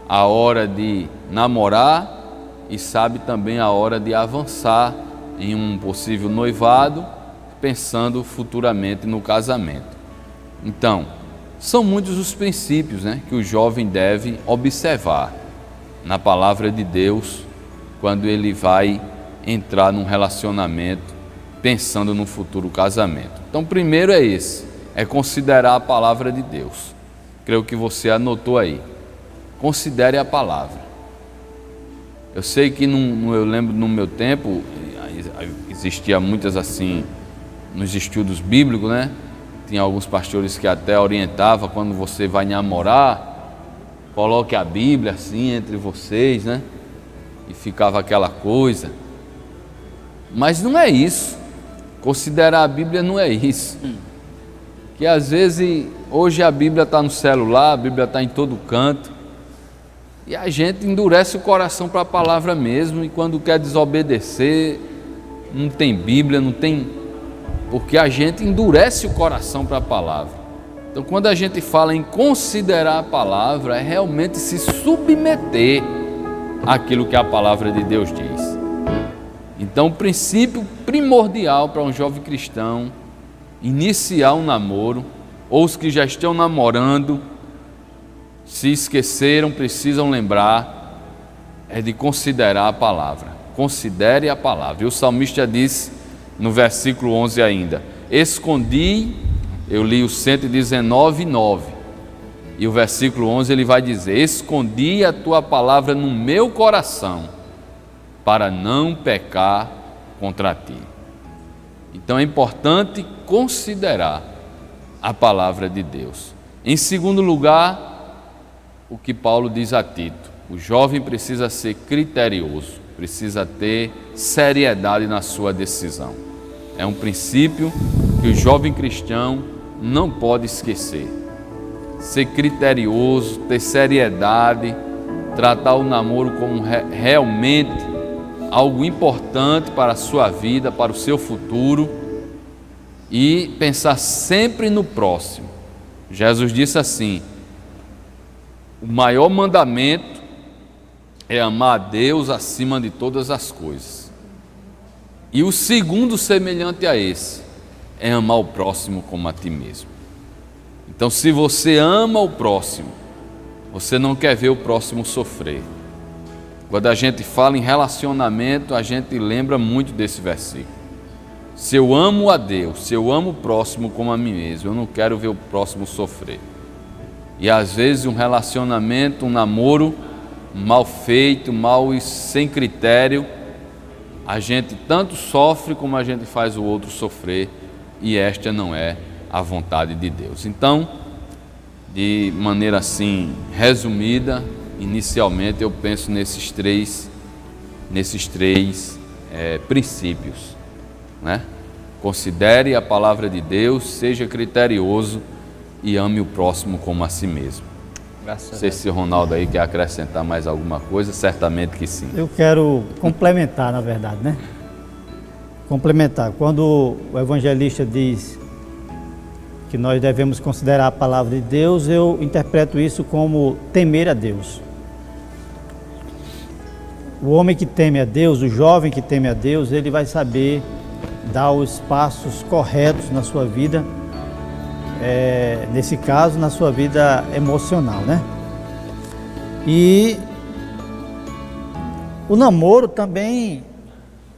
a hora de namorar e sabe também a hora de avançar em um possível noivado, pensando futuramente no casamento. Então, são muitos os princípios que o jovem deve observar na palavra de Deus quando ele vai entrar num relacionamento pensando no futuro casamento. Então, primeiro é esse, é considerar a palavra de Deus. Creio que você anotou aí. Considere a palavra. Eu sei que eu lembro no meu tempo, existia muitas assim, nos estudos bíblicos, Tinha alguns pastores que até orientavam, quando você vai namorar, coloque a Bíblia assim entre vocês, E ficava aquela coisa. Mas não é isso. Considerar a Bíblia não é isso. Que às vezes, hoje a Bíblia está no celular, a Bíblia está em todo canto, e a gente endurece o coração para a palavra mesmo, e quando quer desobedecer, não tem Bíblia, não tem... Porque a gente endurece o coração para a palavra. Então, quando a gente fala em considerar a palavra, é realmente se submeter àquilo que a palavra de Deus diz. Então, o princípio primordial para um jovem cristão iniciar um namoro, ou os que já estão namorando, se esqueceram, precisam lembrar, é de considerar a palavra. Considere a palavra. E o salmista diz no versículo 11 ainda: escondi, eu li o 119:9, e o versículo 11 ele vai dizer: escondi a tua palavra no meu coração, para não pecar contra ti. Então é importante considerar a palavra de Deus. Em segundo lugar, o que Paulo diz a Tito: o jovem precisa ser criterioso, precisa ter seriedade na sua decisão. É um princípio que o jovem cristão não pode esquecer. Ser criterioso, ter seriedade, tratar o namoro como realmente algo importante para a sua vida, para o seu futuro, e pensar sempre no próximo. Jesus disse assim: o maior mandamento é amar a Deus acima de todas as coisas. E o segundo, semelhante a esse, é amar o próximo como a ti mesmo. Então, se você ama o próximo, você não quer ver o próximo sofrer. Quando a gente fala em relacionamento, a gente lembra muito desse versículo. Se eu amo a Deus, se eu amo o próximo como a mim mesmo, eu não quero ver o próximo sofrer. E às vezes um relacionamento, um namoro mal feito, mal e sem critério, a gente tanto sofre como a gente faz o outro sofrer, e esta não é a vontade de Deus. Então, de maneira assim resumida, inicialmente eu penso nesses três princípios, né? Considere a palavra de Deus, seja criterioso e ame o próximo como a si mesmo. Não sei se o Ronaldo aí quer acrescentar mais alguma coisa, certamente que sim. Eu quero complementar, na verdade, né? Complementar. Quando o evangelista diz que nós devemos considerar a palavra de Deus, eu interpreto isso como temer a Deus. O homem que teme a Deus, o jovem que teme a Deus, ele vai saber dar os passos corretos na sua vida, nesse caso, na sua vida emocional, né? E o namoro também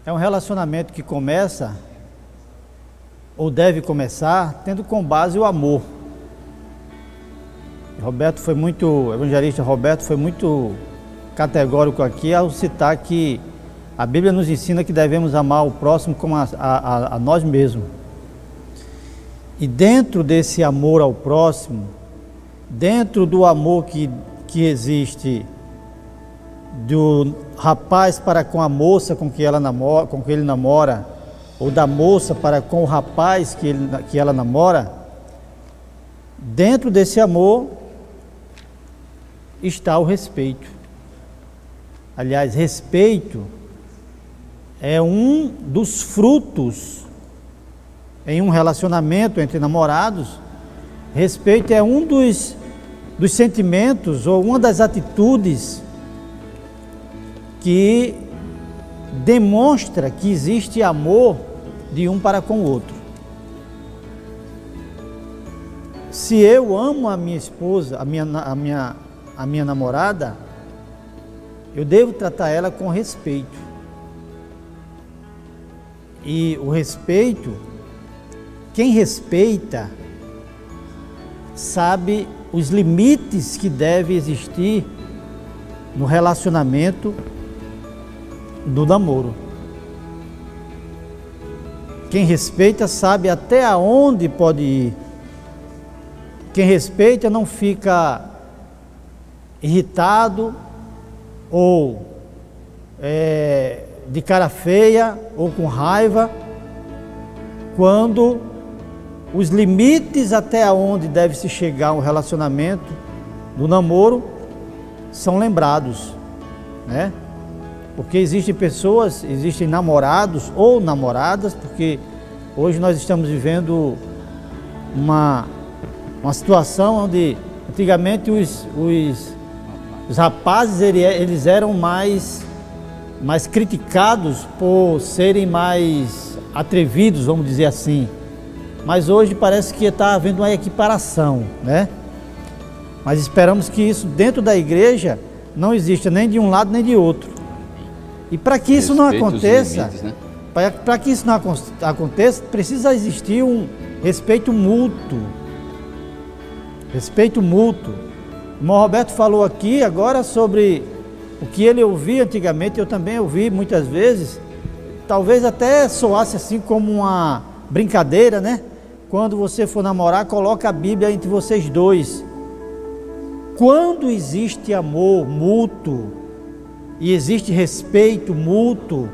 é um relacionamento que começa, ou deve começar, tendo como base o amor. O evangelista Roberto foi muito categórico aqui ao citar que a Bíblia nos ensina que devemos amar o próximo como a nós mesmos. E dentro desse amor ao próximo, dentro do amor que existe do rapaz para com a moça com que ele namora, ou da moça para com o rapaz que ela namora, dentro desse amor está o respeito. Aliás, respeito é um dos frutos em um relacionamento entre namorados. Respeito é um dos sentimentos ou uma das atitudes que demonstra que existe amor de um para com o outro. Se eu amo a minha esposa, a minha namorada, eu devo tratar ela com respeito. E o respeito, quem respeita, sabe os limites que devem existir no relacionamento do namoro. Quem respeita sabe até aonde pode ir. Quem respeita não fica irritado ou de cara feia ou com raiva quando os limites até onde deve se chegar um relacionamento do namoro são lembrados, né? Porque existem namorados ou namoradas, porque hoje nós estamos vivendo uma situação onde antigamente os rapazes eles eram mais criticados por serem mais atrevidos, vamos dizer assim. Mas hoje parece que está havendo uma equiparação, né? Mas esperamos que isso dentro da igreja não exista nem de um lado nem de outro. E para que isso não aconteça, para que isso não aconteça, precisa existir um respeito mútuo. Respeito mútuo. O irmão Roberto falou aqui agora sobre o que ele ouvia antigamente, eu também ouvi muitas vezes, talvez até soasse assim como uma brincadeira, né? Quando você for namorar, coloca a Bíblia entre vocês dois. Quando existe amor mútuo e existe respeito mútuo,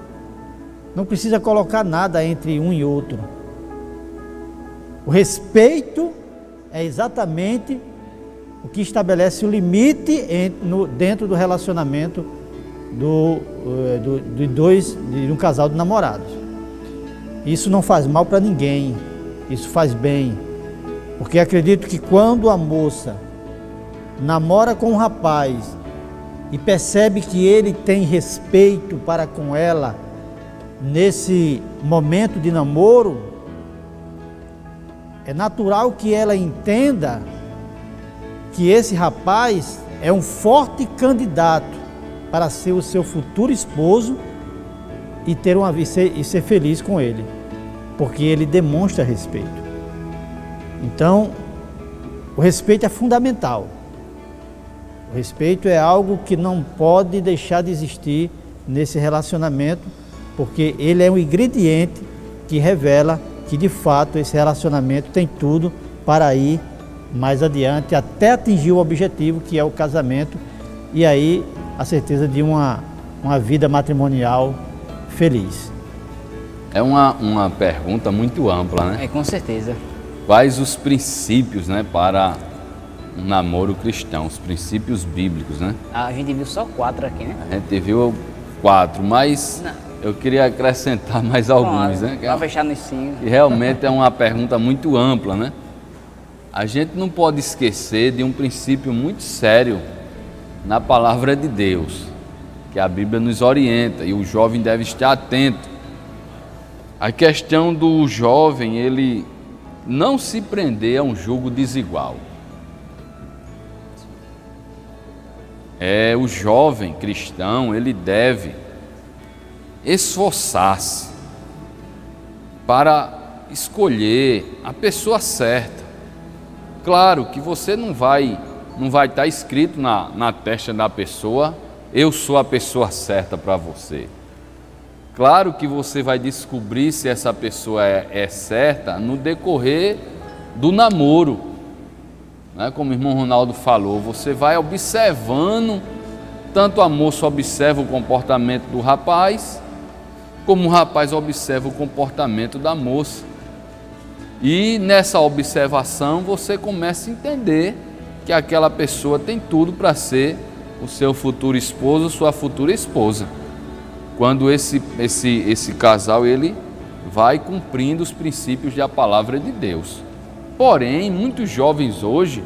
não precisa colocar nada entre um e outro. O respeito é exatamente o que estabelece o limite dentro do relacionamento de um casal de namorados. Isso não faz mal para ninguém, isso faz bem, porque acredito que quando a moça namora com um rapaz e percebe que ele tem respeito para com ela nesse momento de namoro, é natural que ela entenda que esse rapaz é um forte candidato para ser o seu futuro esposo e ser feliz com ele. porque ele demonstra respeito. Então, o respeito é fundamental. O respeito é algo que não pode deixar de existir nesse relacionamento, porque ele é um ingrediente que revela que de fato esse relacionamento tem tudo para ir mais adiante, até atingir o objetivo, que é o casamento, e aí a certeza de uma vida matrimonial feliz. É uma pergunta muito ampla, né? É, com certeza. Quais os princípios, né, para um namoro cristão, os princípios bíblicos, né? A gente viu só 4 aqui, né? A gente viu 4, mas eu queria acrescentar mais alguns, né? Para fechar nos 5. Que realmente é uma pergunta muito ampla, né? A gente não pode esquecer de um princípio muito sério na palavra de Deus, que a Bíblia nos orienta, e o jovem deve estar atento. A questão do jovem, ele não se prender a um jugo desigual. O jovem cristão, ele deve esforçar-se para escolher a pessoa certa. Claro que você não vai estar escrito na testa da pessoa: eu sou a pessoa certa para você. Claro que você vai descobrir se essa pessoa é certa no decorrer do namoro, né? Como o irmão Ronaldo falou, você vai observando, tanto a moça observa o comportamento do rapaz, como o rapaz observa o comportamento da moça. E nessa observação você começa a entender que aquela pessoa tem tudo para ser o seu futuro esposo, sua futura esposa. Quando esse casal ele vai cumprindo os princípios da palavra de Deus. Porém, muitos jovens hoje,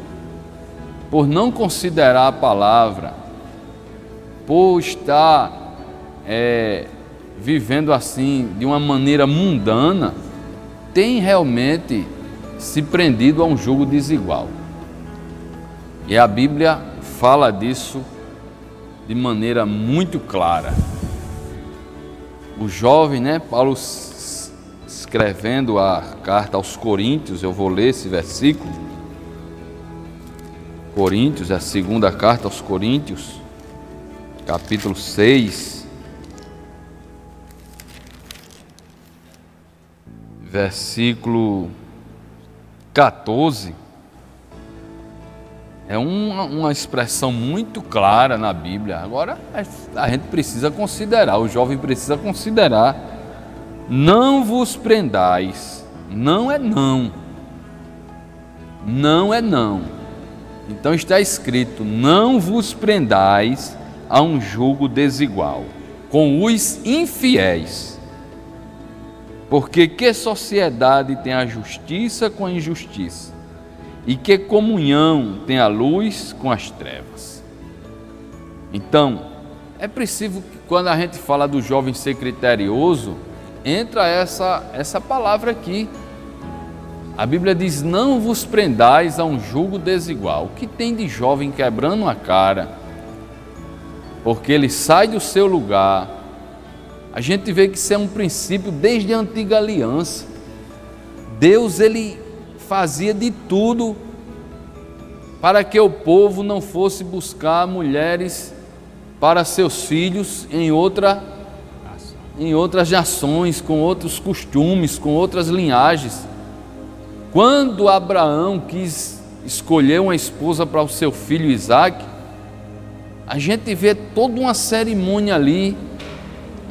por não considerar a palavra, por estar vivendo assim de uma maneira mundana, têm realmente se prendido a um jugo desigual. E a Bíblia fala disso de maneira muito clara. O jovem, né, Paulo escrevendo a carta aos Coríntios, eu vou ler esse versículo. Coríntios, é a segunda carta aos Coríntios, capítulo 6, versículo 14. É uma expressão muito clara na Bíblia. Agora a gente precisa considerar, o jovem precisa considerar: não vos prendais. Não é não. Não é não. Então está escrito: não vos prendais a um jugo desigual com os infiéis. Porque que sociedade tem a justiça com a injustiça? E que comunhão tem a luz com as trevas? Então, é preciso que quando a gente fala do jovem ser criterioso, entra essa palavra aqui. A Bíblia diz: não vos prendais a um jugo desigual. O que tem de jovem quebrando a cara, porque ele sai do seu lugar? A gente vê que isso é um princípio desde a antiga aliança. Deus, ele fazia de tudo para que o povo não fosse buscar mulheres para seus filhos em outras nações, com outros costumes, com outras linhagens. Quando Abraão quis escolher uma esposa para o seu filho Isaque, a gente vê toda uma cerimônia ali,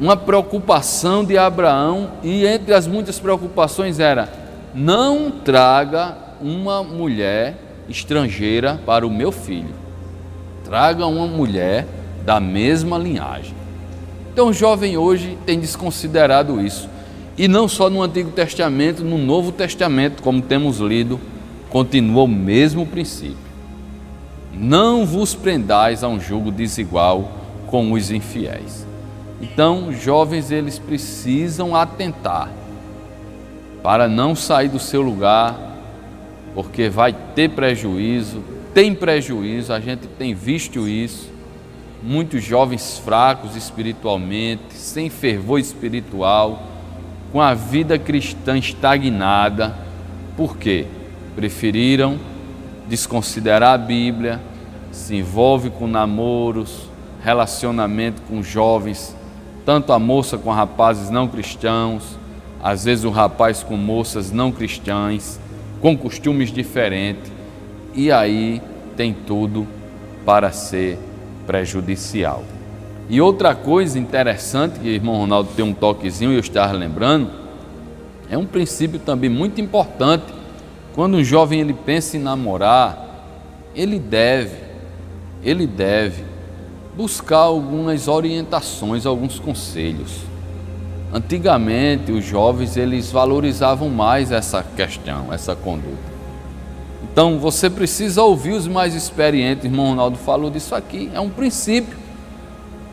uma preocupação de Abraão, e entre as muitas preocupações era: não traga uma mulher estrangeira para o meu filho, traga uma mulher da mesma linhagem. Então o jovem hoje tem desconsiderado isso, e não só no Antigo Testamento, no Novo Testamento, como temos lido, continua o mesmo princípio: não vos prendais a um jugo desigual com os infiéis. Então os jovens, eles precisam atentar para não sair do seu lugar, porque vai ter prejuízo, tem prejuízo, a gente tem visto isso. Muitos jovens fracos espiritualmente, sem fervor espiritual, com a vida cristã estagnada. Por quê? Preferiram desconsiderar a Bíblia, se envolve com namoros, relacionamento com jovens, tanto a moça com rapazes não cristãos, às vezes o rapaz com moças não cristãs, com costumes diferentes, e aí tem tudo para ser prejudicial. E outra coisa interessante, que o irmão Ronaldo tem um toquezinho e eu estava lembrando, é um princípio também muito importante. Quando um jovem ele pensa em namorar, ele deve buscar algumas orientações, alguns conselhos. Antigamente os jovens eles valorizavam mais essa questão, essa conduta. Então você precisa ouvir os mais experientes, o irmão Ronaldo falou disso aqui, é um princípio.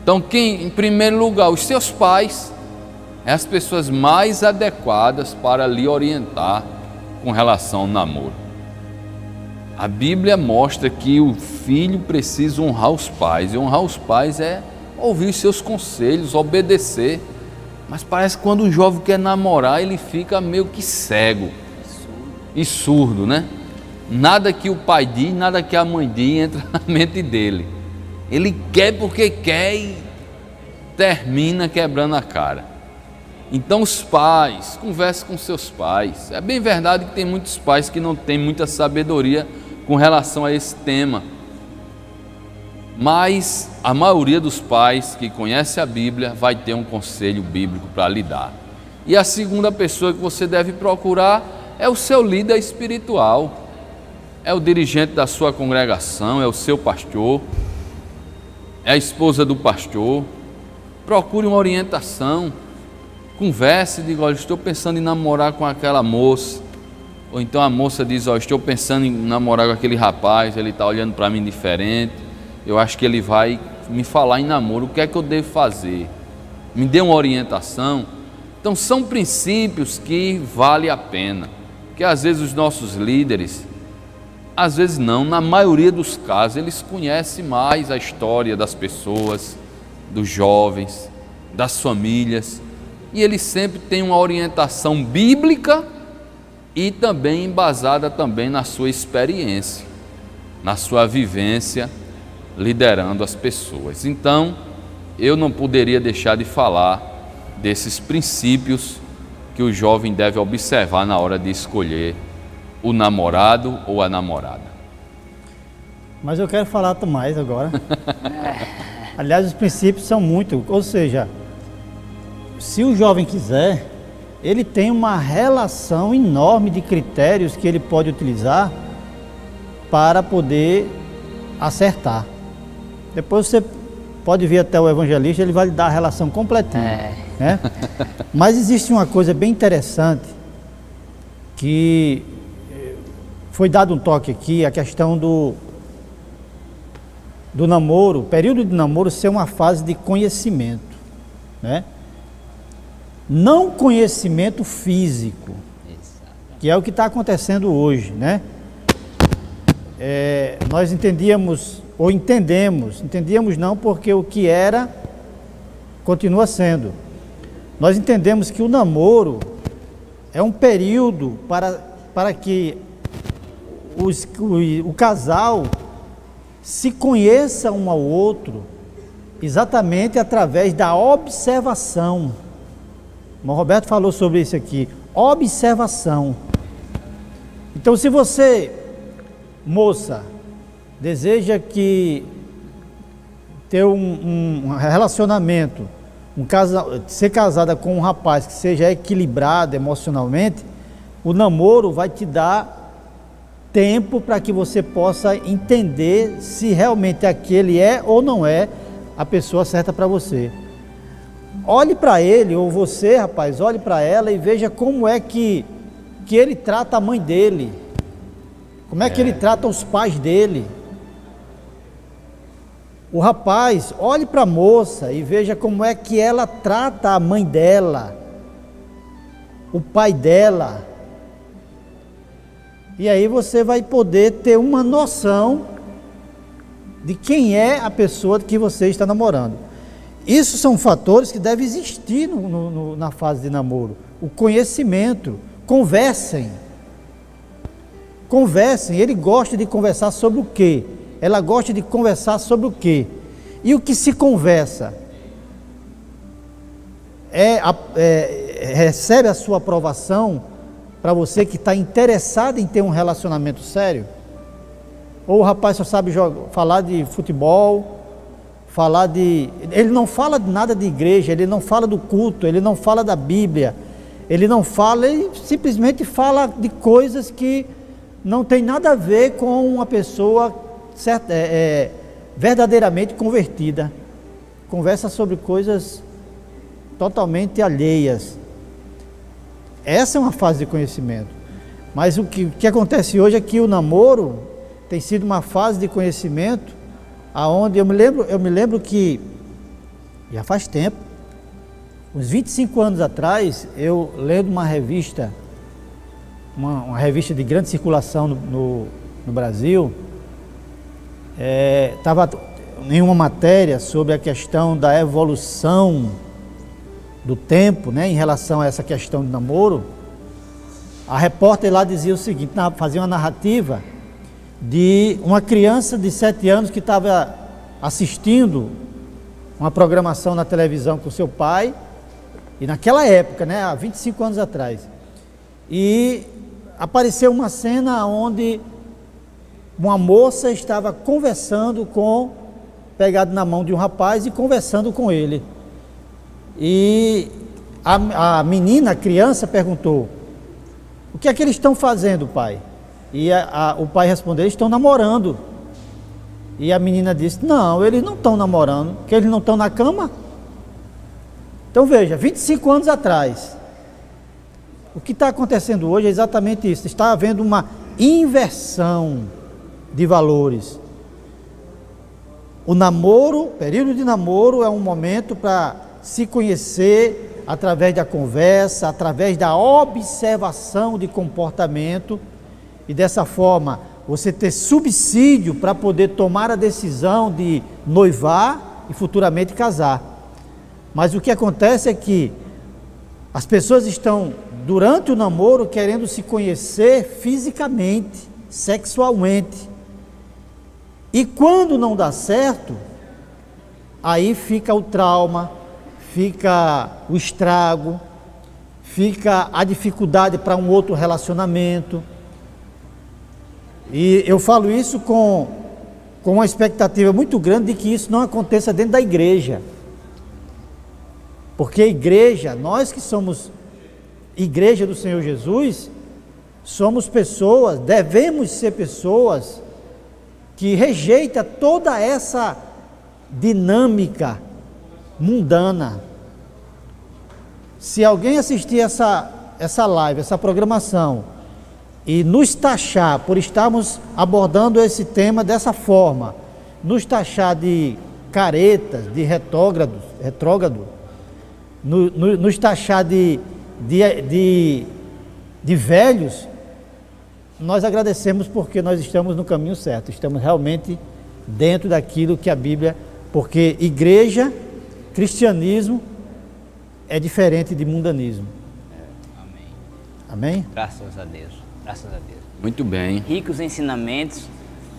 Então quem, em primeiro lugar, os seus pais, é as pessoas mais adequadas para lhe orientar com relação ao namoro. A Bíblia mostra que o filho precisa honrar os pais, e honrar os pais é ouvir os seus conselhos, obedecer. Mas parece que quando o jovem quer namorar, ele fica meio que cego e surdo, né? Nada que o pai diz, nada que a mãe diz entra na mente dele. Ele quer porque quer e termina quebrando a cara. Então os pais, converse com seus pais. É bem verdade que tem muitos pais que não têm muita sabedoria com relação a esse tema. Mas a maioria dos pais que conhece a Bíblia vai ter um conselho bíblico para lhe dar. E a segunda pessoa que você deve procurar é o seu líder espiritual. É o dirigente da sua congregação, é o seu pastor, é a esposa do pastor. Procure uma orientação, converse, diga, olha, estou pensando em namorar com aquela moça. Ou então a moça diz, olha, estou pensando em namorar com aquele rapaz, ele está olhando para mim diferente, eu acho que ele vai me falar em namoro, o que é que eu devo fazer? Me dê uma orientação. Então são princípios que vale a pena, que às vezes os nossos líderes, às vezes não, na maioria dos casos, eles conhecem mais a história das pessoas, dos jovens, das famílias, e eles sempre têm uma orientação bíblica e também embasada também na sua experiência, na sua vivência, liderando as pessoas. Então, eu não poderia deixar de falar desses princípios que o jovem deve observar na hora de escolher o namorado ou a namorada. Mas eu quero falar mais agora. Aliás, os princípios são muito, ou seja, se o jovem quiser, ele tem uma relação enorme de critérios que ele pode utilizar para poder acertar. Depois você pode vir até o evangelista, ele vai lhe dar a relação completinha, né? Mas existe uma coisa bem interessante que foi dado um toque aqui, a questão do namoro, o período de namoro ser uma fase de conhecimento, né? Não conhecimento físico, que é o que está acontecendo hoje, né? Nós entendíamos não, porque o que era continua sendo. Nós entendemos que o namoro é um período para que o casal se conheça um ao outro exatamente através da observação. O Roberto falou sobre isso aqui, observação. Então, se você, moça, deseja ter um relacionamento, ser casada com um rapaz que seja equilibrado emocionalmente, o namoro vai te dar tempo para que você possa entender se realmente aquele é ou não é a pessoa certa para você. Olhe para ele, ou você, rapaz, olhe para ela e veja como é que ele trata a mãe dele, como é que ele trata os pais dele. O rapaz, olhe para a moça e veja como é que ela trata a mãe dela, o pai dela. E aí você vai poder ter uma noção de quem é a pessoa que você está namorando. isso são fatores que devem existir na fase de namoro. O conhecimento. Conversem. Conversem. Ele gosta de conversar sobre o quê? Ela gosta de conversar sobre o quê? E o que se conversa? Recebe a sua aprovação para você que está interessado em ter um relacionamento sério? Ou o rapaz só sabe falar de futebol, ele não fala de nada de igreja, ele não fala do culto, ele não fala da Bíblia, ele simplesmente fala de coisas que não tem nada a ver com uma pessoa verdadeiramente convertida. Conversa sobre coisas totalmente alheias. Essa é uma fase de conhecimento. Mas o que acontece hoje é que o namoro tem sido uma fase de conhecimento aonde eu me lembro que já faz tempo, uns 25 anos atrás, eu lendo uma revista, uma revista de grande circulação no Brasil, estava em uma matéria sobre a questão da evolução do tempo, né, em relação a essa questão de namoro. A repórter lá dizia o seguinte, fazia uma narrativa de uma criança de 7 anos que estava assistindo uma programação na televisão com seu pai, e naquela época, né, há 25 anos atrás, e apareceu uma cena onde uma moça estava conversando pegado na mão de um rapaz e conversando com ele. E a menina, a criança, perguntou: o que é que eles estão fazendo, pai? E o pai respondeu: eles estão namorando. E a menina disse: não, eles não estão namorando, porque eles não estão na cama. Então veja, 25 anos atrás, o que está acontecendo hoje é exatamente isso. Está havendo uma inversão de valores. O namoro, período de namoro, é um momento para se conhecer através da conversa, através da observação de comportamento, e dessa forma você ter subsídio para poder tomar a decisão de noivar e futuramente casar. Mas o que acontece é que as pessoas estão, durante o namoro, querendo se conhecer fisicamente, sexualmente. E quando não dá certo, aí fica o trauma, fica o estrago, fica a dificuldade para um outro relacionamento. E eu falo isso com uma expectativa muito grande de que isso não aconteça dentro da igreja. Porque a igreja, nós que somos igreja do Senhor Jesus, somos pessoas, devemos ser pessoas que rejeita toda essa dinâmica mundana. Se alguém assistir essa live, essa programação, e nos taxar por estarmos abordando esse tema dessa forma, nos taxar de caretas, de retrógrado, nos taxar de velhos, nós agradecemos, porque nós estamos no caminho certo, estamos realmente dentro daquilo que a Bíblia, porque igreja, cristianismo é diferente de mundanismo. Amém. Amém? Graças a Deus, graças a Deus. Muito bem. Ricos ensinamentos,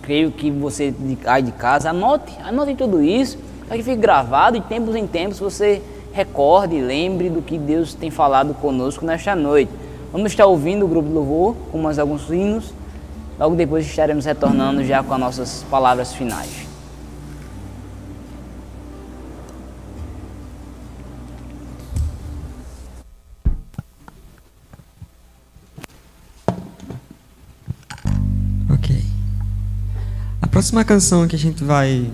creio que você aí de casa, anote tudo isso, para que fique gravado, e de tempos em tempos você recorde e lembre do que Deus tem falado conosco nesta noite. Vamos estar ouvindo o grupo de louvor com mais alguns hinos. Logo depois estaremos retornando já com as nossas palavras finais. Ok. A próxima canção que a gente vai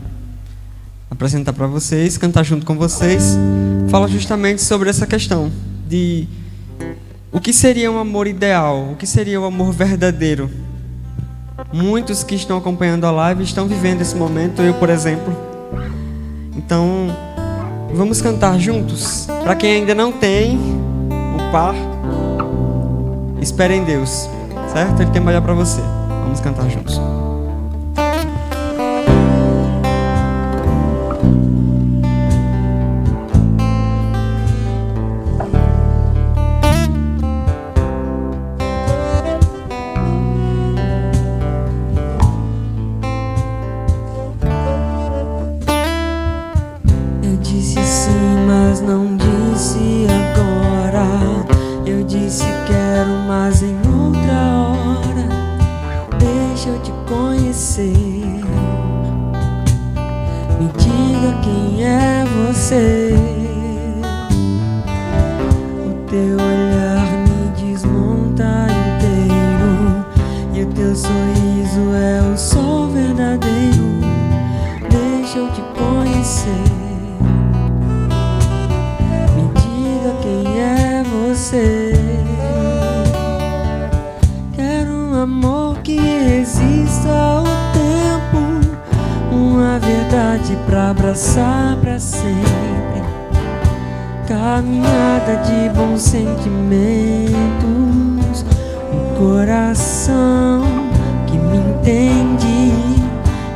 apresentar para vocês, cantar junto com vocês, fala justamente sobre essa questão de o que seria um amor ideal, o que seria o amor verdadeiro. Muitos que estão acompanhando a live estão vivendo esse momento, eu, por exemplo. Então, vamos cantar juntos. Para quem ainda não tem o par, espere em Deus, certo? Ele tem melhor para você. Vamos cantar juntos. teu olhar me desmonta inteiro, e o teu sorriso é o sol verdadeiro. Deixa eu te conhecer, me diga quem é você. Quero um amor que resista ao tempo, uma verdade pra abraçar pra sempre. Caminhada de bons sentimentos, um coração que me entende.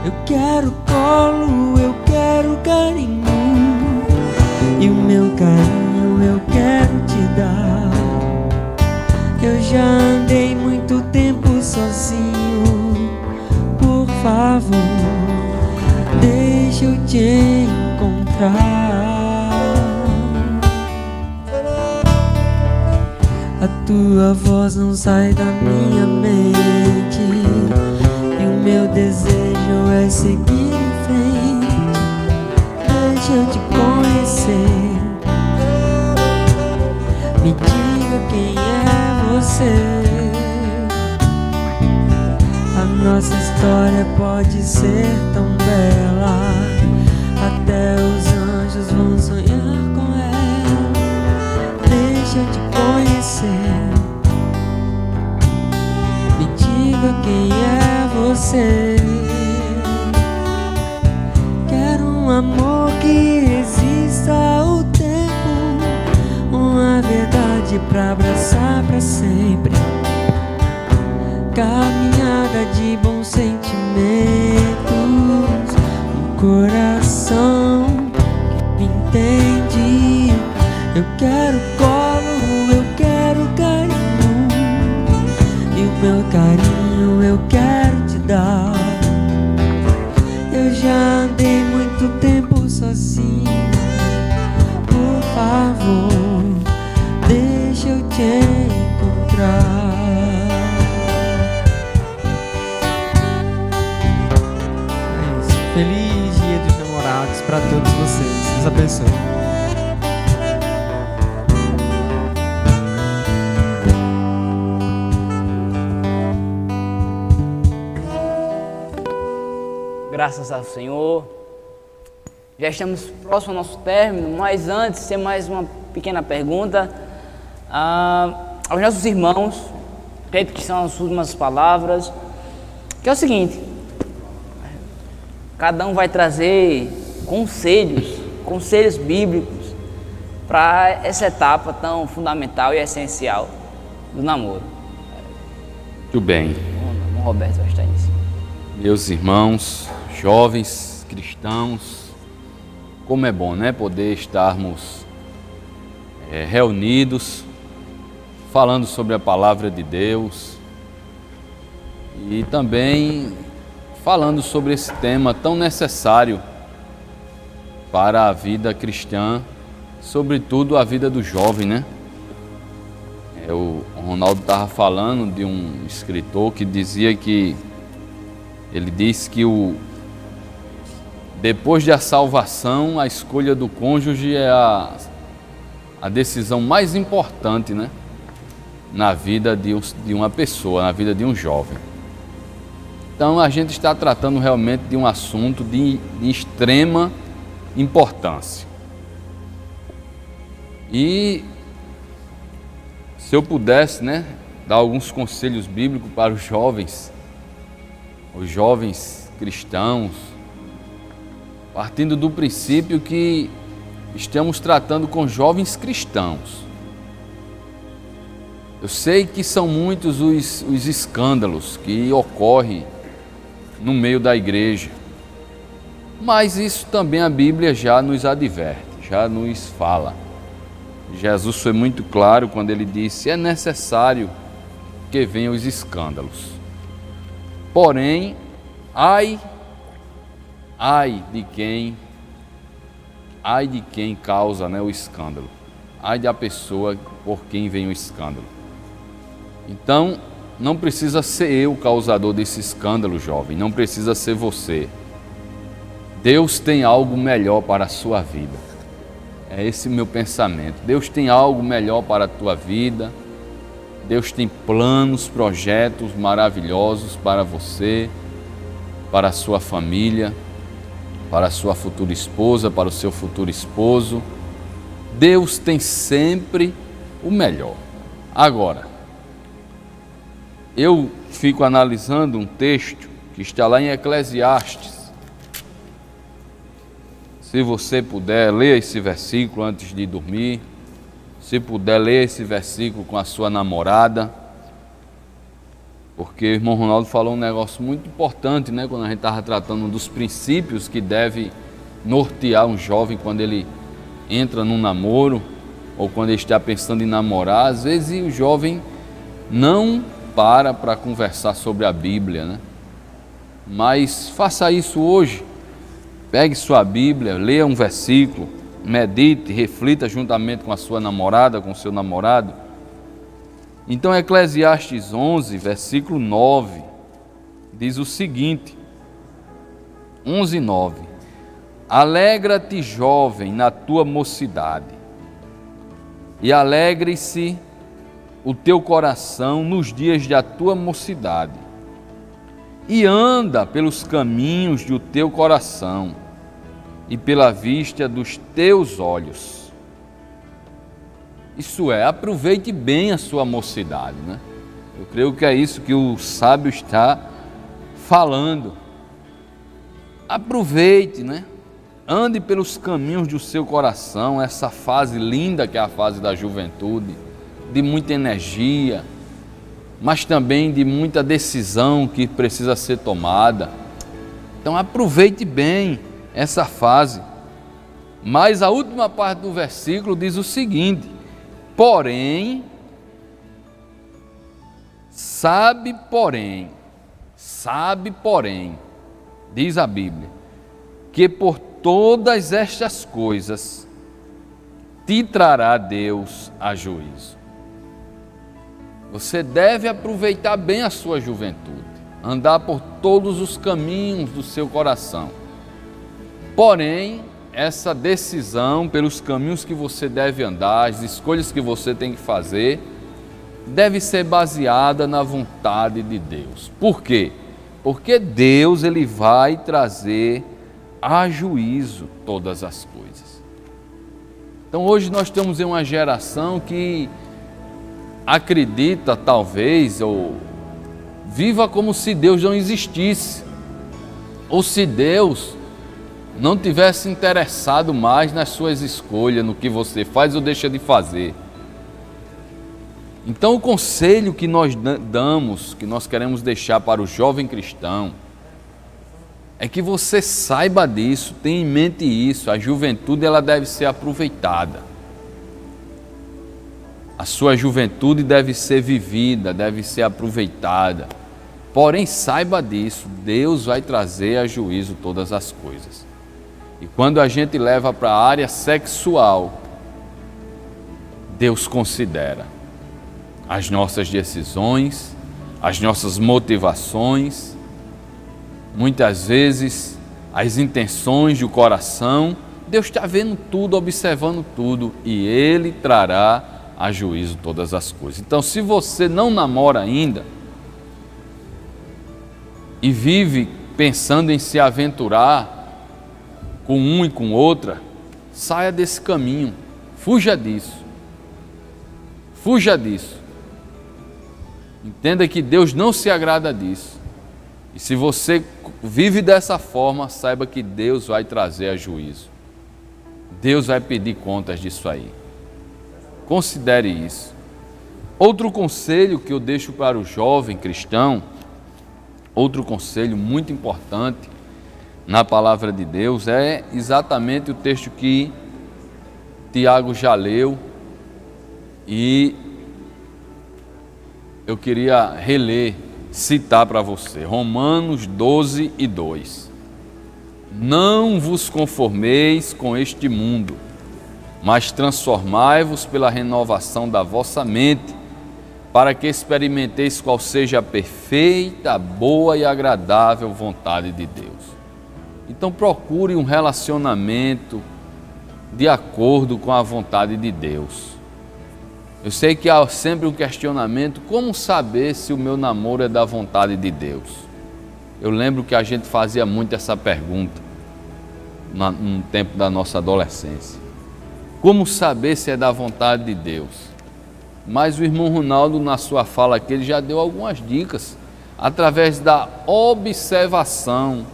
Eu quero colo, eu quero carinho, e o meu carinho eu quero te dar. Eu já andei muito tempo sozinho, por favor, deixa eu te encontrar. A tua voz não sai da minha mente, e o meu desejo é seguir em frente. Deixa eu te conhecer, me diga quem é você. A nossa história pode ser tão bela, até os anjos vão sonhar com ela. Deixa eu te conhecer, me diga quem é você. Quero um amor que resista ao tempo, uma verdade pra abraçar pra sempre. Caminhada de bons sentimentos, um coração que me entende. Eu quero colo, eu quero carinho, e o meu carinho eu quero te dar. Eu já andei muito tempo sozinho, por favor, deixa eu te encontrar. É isso. Feliz Dia dos Namorados para todos vocês. Deus abençoe. Graças ao Senhor. Já estamos próximos ao nosso término, mas antes, tem mais uma pequena pergunta aos nossos irmãos, creio que são as últimas palavras, que é o seguinte: cada um vai trazer conselhos bíblicos para essa etapa tão fundamental e essencial do namoro. Muito bem. O Roberto vai estar nisso. Meus irmãos, jovens cristãos, como é bom, né, poder estarmos reunidos, falando sobre a palavra de Deus e também falando sobre esse tema tão necessário para a vida cristã, sobretudo a vida do jovem, né? O Ronaldo estava falando de um escritor que dizia que ele disse que depois da salvação, a escolha do cônjuge é a decisão mais importante, né, na vida de uma pessoa, na vida de um jovem. Então a gente está tratando realmente de um assunto de extrema importância. E se eu pudesse, né, dar alguns conselhos bíblicos para os jovens cristãos, partindo do princípio que estamos tratando com jovens cristãos. Eu sei que são muitos os escândalos que ocorrem no meio da igreja, mas isso também a Bíblia já nos adverte, já nos fala. Jesus foi muito claro quando ele disse: é necessário que venham os escândalos. Porém, ai de quem causa, né, o escândalo. Ai da pessoa por quem vem o escândalo. Então, não precisa ser eu o causador desse escândalo, jovem. Não precisa ser você. Deus tem algo melhor para a sua vida. É esse meu pensamento. Deus tem algo melhor para a tua vida. Deus tem planos, projetos maravilhosos para você, para a sua família, para a sua futura esposa, para o seu futuro esposo. Deus tem sempre o melhor. Agora, eu fico analisando um texto que está lá em Eclesiastes. Se você puder, ler esse versículo antes de dormir. Se puder, ler esse versículo com a sua namorada. Porque o irmão Ronaldo falou um negócio muito importante, né? Quando a gente estava tratando dos princípios que deve nortear um jovem quando ele entra num namoro, ou quando ele está pensando em namorar. Às vezes o jovem não para conversar sobre a Bíblia, né? Mas faça isso hoje. Pegue sua Bíblia, leia um versículo, medite, reflita juntamente com a sua namorada, com o seu namorado. Então, Eclesiastes 11, versículo 9, diz o seguinte, 11:9: Alegra-te, jovem, na tua mocidade, e alegre-se o teu coração nos dias da tua mocidade, e anda pelos caminhos do teu coração, e pela vista dos teus olhos. Isso é, aproveite bem a sua mocidade, né? Eu creio que é isso que o sábio está falando. Aproveite, né? Ande pelos caminhos do seu coração, essa fase linda que é a fase da juventude, de muita energia, mas também de muita decisão que precisa ser tomada. Então aproveite bem essa fase. Mas a última parte do versículo diz o seguinte: porém, sabe porém, diz a Bíblia, que por todas estas coisas te trará Deus a juízo. Você deve aproveitar bem a sua juventude, andar por todos os caminhos do seu coração. Porém, essa decisão pelos caminhos que você deve andar, as escolhas que você tem que fazer, deve ser baseada na vontade de Deus. Por quê? Porque Deus, Ele vai trazer a juízo todas as coisas. Então hoje nós estamos em uma geração que acredita, talvez, ou viva como se Deus não existisse, ou se Deus não tivesse interessado mais nas suas escolhas, no que você faz ou deixa de fazer. Então o conselho que nós damos, que nós queremos deixar para o jovem cristão, é que você saiba disso, tenha em mente isso. A juventude ela deve ser aproveitada. A sua juventude deve ser vivida, deve ser aproveitada. Porém, saiba disso, Deus vai trazer a juízo todas as coisas. E quando a gente leva para a área sexual, Deus considera as nossas decisões, as nossas motivações, muitas vezes as intenções do coração. Deus está vendo tudo, observando tudo, e Ele trará a juízo todas as coisas. Então, se você não namora ainda e vive pensando em se aventurar com um e com outra, saia desse caminho, fuja disso. Fuja disso. Entenda que Deus não se agrada disso. E se você vive dessa forma, saiba que Deus vai trazer a juízo. Deus vai pedir contas disso aí. Considere isso. Outro conselho que eu deixo para o jovem cristão, outro conselho muito importante na palavra de Deus, é exatamente o texto que Tiago já leu, e eu queria reler, citar para você, Romanos 12:2. Não vos conformeis com este mundo, mas transformai-vos pela renovação da vossa mente, para que experimenteis qual seja a perfeita, boa e agradável vontade de Deus. Então procure um relacionamento de acordo com a vontade de Deus. Eu sei que há sempre um questionamento: como saber se o meu namoro é da vontade de Deus? Eu lembro que a gente fazia muito essa pergunta no tempo da nossa adolescência. Como saber se é da vontade de Deus? Mas o irmão Ronaldo, na sua fala aqui, ele já deu algumas dicas através da observação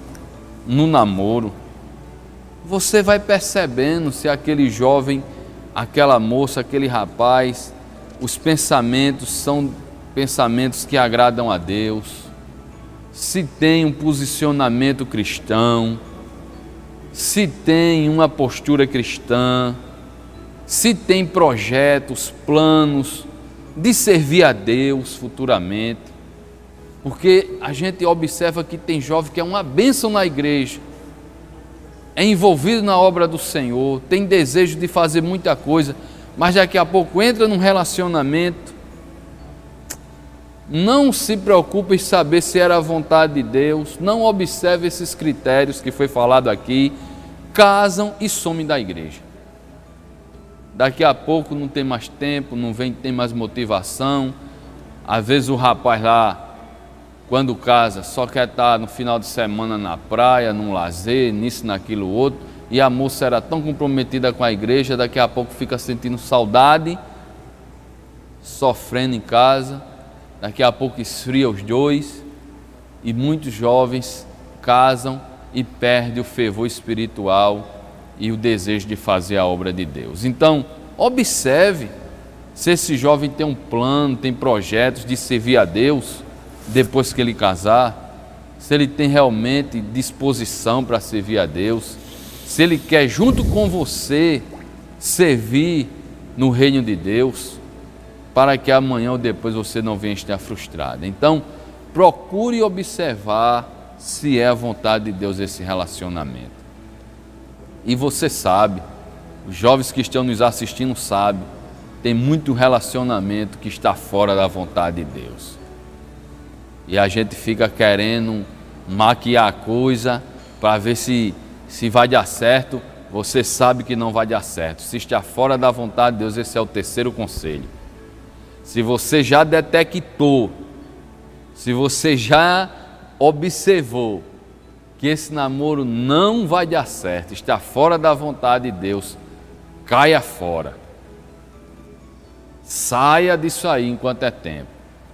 no namoro. Você vai percebendo se aquele jovem, aquela moça, aquele rapaz, os pensamentos são pensamentos que agradam a Deus, se tem um posicionamento cristão, se tem uma postura cristã, se tem projetos, planos de servir a Deus futuramente. Porque a gente observa que tem jovem que é uma bênção na igreja, é envolvido na obra do Senhor, tem desejo de fazer muita coisa, mas daqui a pouco entra num relacionamento, não se preocupe em saber se era a vontade de Deus, não observe esses critérios que foi falado aqui, casam e somem da igreja. Daqui a pouco não tem mais tempo, não tem mais motivação. Às vezes o rapaz lá, quando casa, só quer estar no final de semana na praia, num lazer, nisso, naquilo outro, e a moça era tão comprometida com a igreja, daqui a pouco fica sentindo saudade, sofrendo em casa, daqui a pouco esfria os dois, e muitos jovens casam e perdem o fervor espiritual e o desejo de fazer a obra de Deus. Então, observe se esse jovem tem um plano, tem projetos de servir a Deus depois que ele casar, se ele tem realmente disposição para servir a Deus, se ele quer junto com você servir no reino de Deus, para que amanhã ou depois você não venha estar frustrado. Então, procure observar se é a vontade de Deus esse relacionamento. E você sabe, os jovens que estão nos assistindo sabem, tem muito relacionamento que está fora da vontade de Deus. E a gente fica querendo maquiar a coisa para ver se vai dar certo. Você sabe que não vai dar certo. Se está fora da vontade de Deus, esse é o terceiro conselho. Se você já detectou, se você já observou que esse namoro não vai dar certo, está fora da vontade de Deus, caia fora. Saia disso aí enquanto é tempo.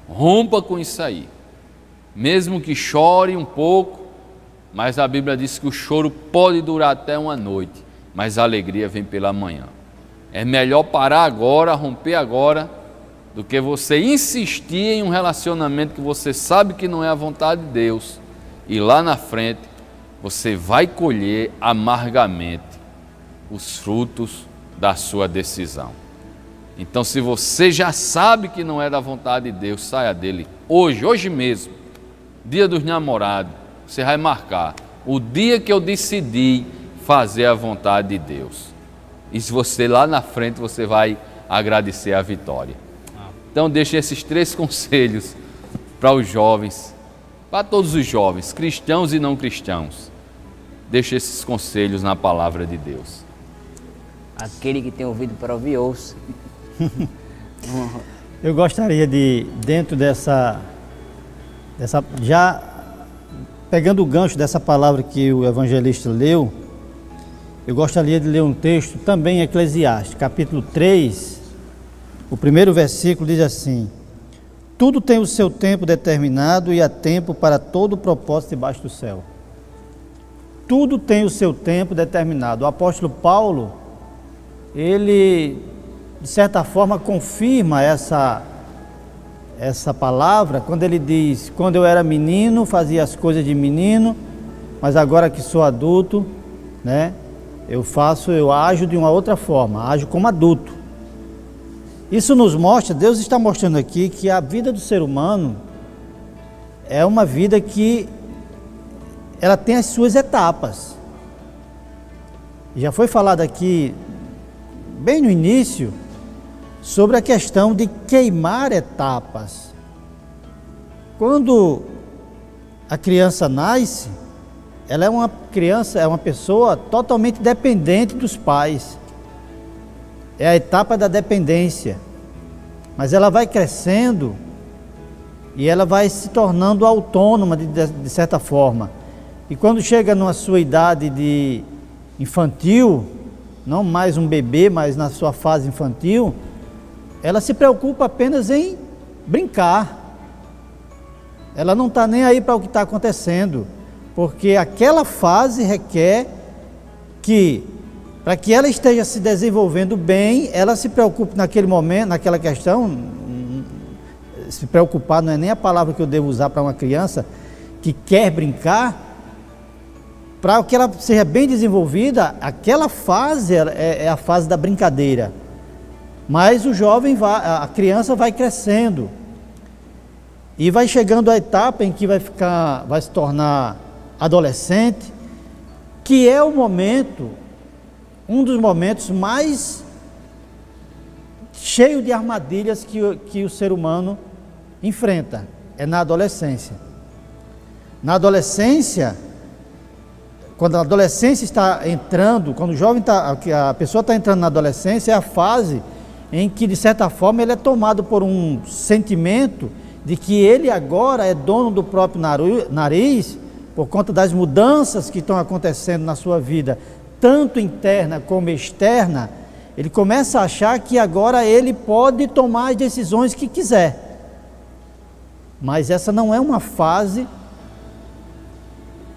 Rompa com isso aí. Mesmo que chore um pouco, mas a Bíblia diz que o choro pode durar até uma noite, mas a alegria vem pela manhã. É melhor parar agora, romper agora, do que você insistir em um relacionamento que você sabe que não é a vontade de Deus, e lá na frente você vai colher amargamente os frutos da sua decisão. Então, se você já sabe que não é da vontade de Deus, saia dele hoje mesmo, dia dos namorados. Você vai marcar o dia que eu decidi fazer a vontade de Deus. E se você lá na frente, você vai agradecer a vitória. Então, deixe esses 3 conselhos para os jovens, para todos os jovens, cristãos e não cristãos. Deixe esses conselhos na palavra de Deus. Aquele que tem ouvido para ouvir, ouça. Eu gostaria de, dentro dessa já pegando o gancho dessa palavra que o evangelista leu, eu gostaria de ler um texto também em Eclesiastes, capítulo 3, o primeiro versículo diz assim: tudo tem o seu tempo determinado e há tempo para todo o propósito debaixo do céu. Tudo tem o seu tempo determinado. O apóstolo Paulo, ele, de certa forma, confirma essa palavra, quando ele diz: quando eu era menino, fazia as coisas de menino, mas agora que sou adulto, né, eu ajo de uma outra forma, ajo como adulto. Isso nos mostra, Deus está mostrando aqui que a vida do ser humano é uma vida que ela tem as suas etapas. Já foi falado aqui, bem no início, sobre a questão de queimar etapas. Quando a criança nasce, ela é uma criança, é uma pessoa totalmente dependente dos pais. é a etapa da dependência, mas ela vai crescendo e ela vai se tornando autônoma de certa forma. E quando chega na sua idade de infantil, não mais um bebê, mas na sua fase infantil, ela se preocupa apenas em brincar. Ela não está nem aí para o que está acontecendo, porque aquela fase requer que, para que ela esteja se desenvolvendo bem, ela se preocupe naquele momento, naquela questão. Se preocupar não é nem a palavra que eu devo usar para uma criança que quer brincar. Para que ela seja bem desenvolvida, aquela fase é a fase da brincadeira. Mas a criança vai crescendo e vai chegando à etapa em que vai se tornar adolescente, que é um dos momentos mais cheio de armadilhas que o ser humano enfrenta, é na adolescência. Na adolescência, quando a adolescência está entrando, quando a pessoa está entrando na adolescência, é a fase em que, de certa forma, ele é tomado por um sentimento de que ele agora é dono do próprio nariz, por conta das mudanças que estão acontecendo na sua vida, tanto interna como externa. Ele começa a achar que agora ele pode tomar as decisões que quiser. Mas essa não é uma fase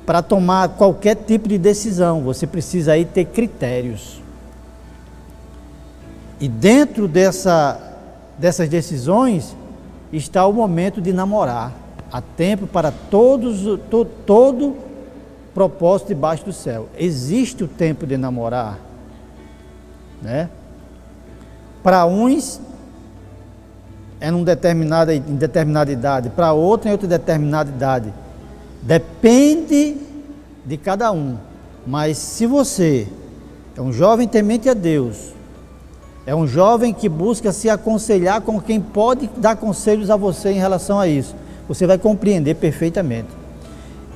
para tomar qualquer tipo de decisão. Você precisa aí ter critérios. E dentro dessas decisões está o momento de namorar. Há tempo para todo propósito debaixo do céu. Existe o tempo de namorar, né? Para uns é em determinada idade, para outro em outra determinada idade. Depende de cada um. Mas se você é um jovem temente a Deus, é um jovem que busca se aconselhar com quem pode dar conselhos a você em relação a isso, você vai compreender perfeitamente.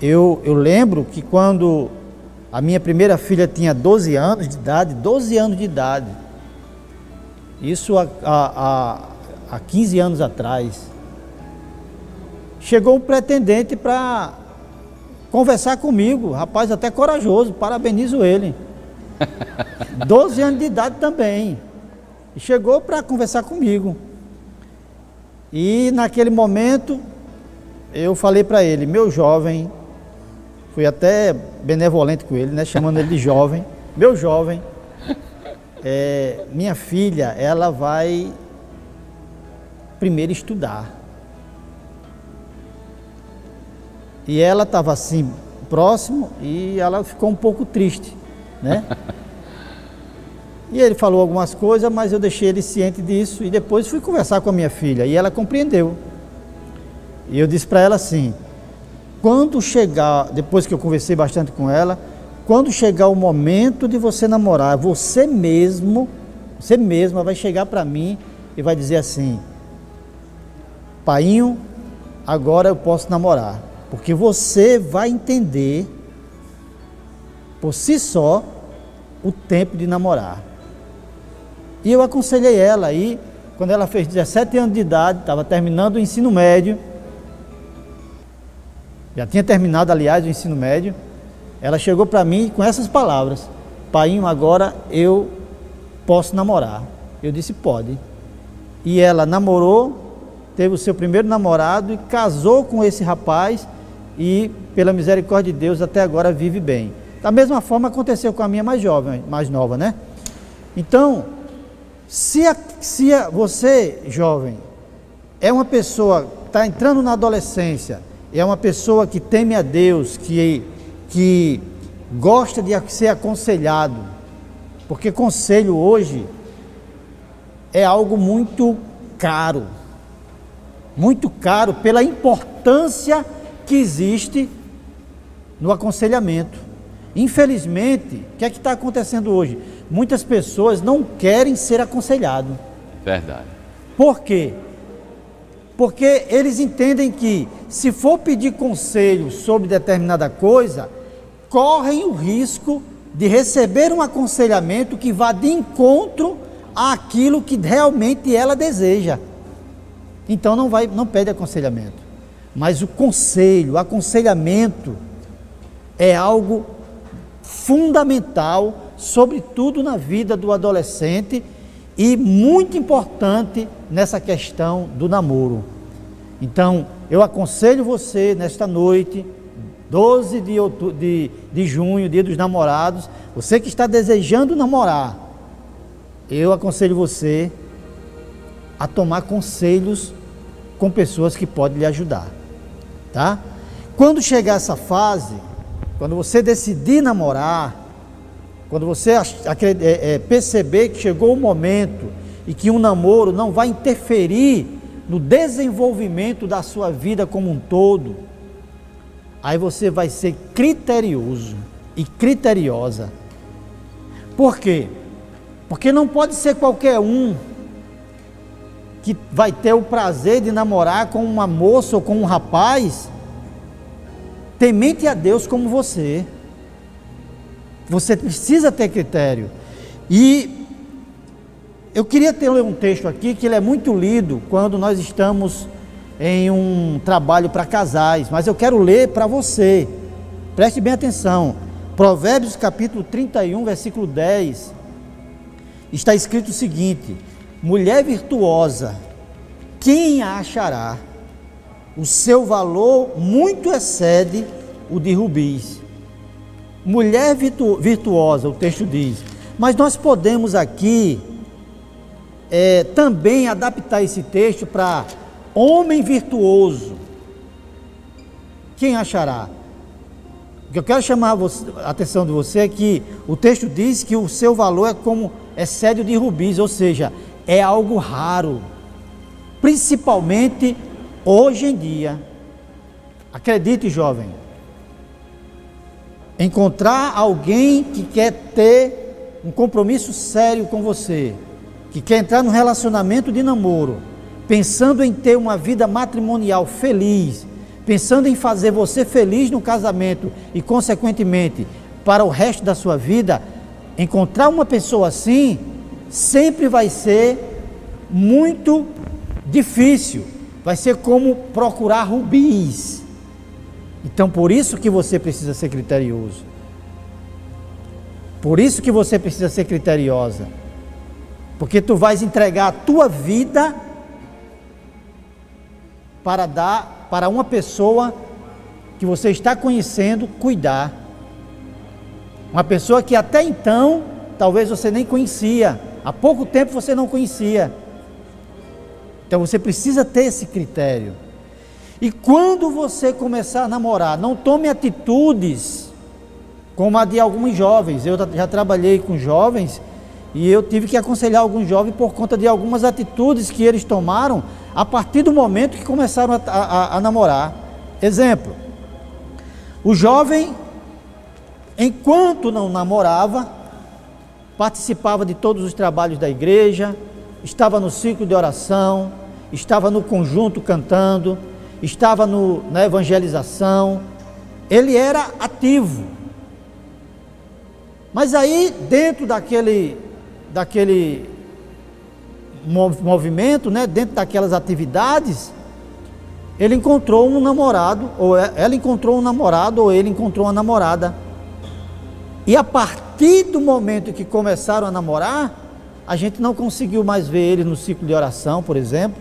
Eu lembro que quando a minha primeira filha tinha 12 anos de idade, isso há 15 anos atrás, chegou um pretendente para conversar comigo, rapaz até corajoso, parabenizo ele, 12 anos de idade também, e chegou para conversar comigo, e naquele momento eu falei para ele, meu jovem, fui até benevolente com ele, né, chamando ele de jovem, meu jovem, minha filha, ela vai primeiro estudar. E ela estava assim, próximo, e ela ficou um pouco triste, né? E ele falou algumas coisas, mas eu deixei ele ciente disso, e depois fui conversar com a minha filha, e ela compreendeu. E eu disse para ela assim, quando chegar, depois que eu conversei bastante com ela, quando chegar o momento de você namorar, você mesma vai chegar para mim e vai dizer assim, painho, agora eu posso namorar, porque você vai entender por si só o tempo de namorar. E eu aconselhei ela aí, quando ela fez 17 anos de idade, estava terminando o ensino médio, já tinha terminado, aliás, o ensino médio, ela chegou para mim com essas palavras, painho, agora eu posso namorar. Eu disse, pode. E ela namorou, teve o seu primeiro namorado e casou com esse rapaz e, pela misericórdia de Deus, até agora vive bem. Da mesma forma aconteceu com a minha mais nova, né? Então, se você, jovem, é uma pessoa que está entrando na adolescência, é uma pessoa que teme a Deus, que gosta de ser aconselhado, porque conselho hoje é algo muito caro pela importância que existe no aconselhamento. Infelizmente, o que é que está acontecendo hoje? Muitas pessoas não querem ser aconselhados. Verdade. Por quê? Porque eles entendem que, se for pedir conselho sobre determinada coisa, correm o risco de receber um aconselhamento que vá de encontro àquilo que realmente ela deseja. Então não pede aconselhamento. Mas o conselho, o aconselhamento é algo fundamental, sobretudo na vida do adolescente, e muito importante nessa questão do namoro. Então, eu aconselho você nesta noite, 12 de junho, Dia dos Namorados, você que está desejando namorar, eu aconselho você a tomar conselhos com pessoas que podem lhe ajudar, tá? Quando chegar essa fase, quando você decidir namorar, quando você perceber que chegou o momento e que um namoro não vai interferir no desenvolvimento da sua vida como um todo, aí você vai ser criterioso e criteriosa. Por quê? Porque não pode ser qualquer um que vai ter o prazer de namorar com uma moça ou com um rapaz temente a Deus como você. Você precisa ter critério. E eu queria ter um texto aqui que ele é muito lido quando nós estamos em um trabalho para casais, mas eu quero ler para você. Preste bem atenção. Provérbios capítulo 31, versículo 10. Está escrito o seguinte: mulher virtuosa, quem a achará? O seu valor muito excede o de rubis. Mulher virtuosa, o texto diz. Mas nós podemos aqui também adaptar esse texto para homem virtuoso. Quem achará? O que eu quero chamar a atenção de você é que o texto diz que o seu valor é como excede o de rubis, ou seja, é algo raro, principalmente hoje em dia. Acredite, jovem, encontrar alguém que quer ter um compromisso sério com você, que quer entrar num relacionamento de namoro, pensando em ter uma vida matrimonial feliz, pensando em fazer você feliz no casamento e, consequentemente, para o resto da sua vida, encontrar uma pessoa assim sempre vai ser muito difícil, vai ser como procurar rubis. Então, por isso que você precisa ser criterioso, por isso que você precisa ser criteriosa, porque tu vais entregar a tua vida para dar para uma pessoa que você está conhecendo, cuidar, uma pessoa que até então talvez você nem conhecia, há pouco tempo você não conhecia. Então você precisa ter esse critério. E quando você começar a namorar, não tome atitudes como a de alguns jovens. Eu já trabalhei com jovens e eu tive que aconselhar alguns jovens por conta de algumas atitudes que eles tomaram a partir do momento que começaram a namorar. Exemplo, o jovem, enquanto não namorava, participava de todos os trabalhos da igreja, estava no ciclo de oração, estava no conjunto cantando, estava na evangelização, ele era ativo. Mas aí, dentro daquele movimento, né, dentro daquelas atividades, ele encontrou um namorado, ou ela encontrou um namorado, ou ele encontrou uma namorada. E a partir do momento que começaram a namorar, a gente não conseguiu mais ver ele no ciclo de oração, por exemplo.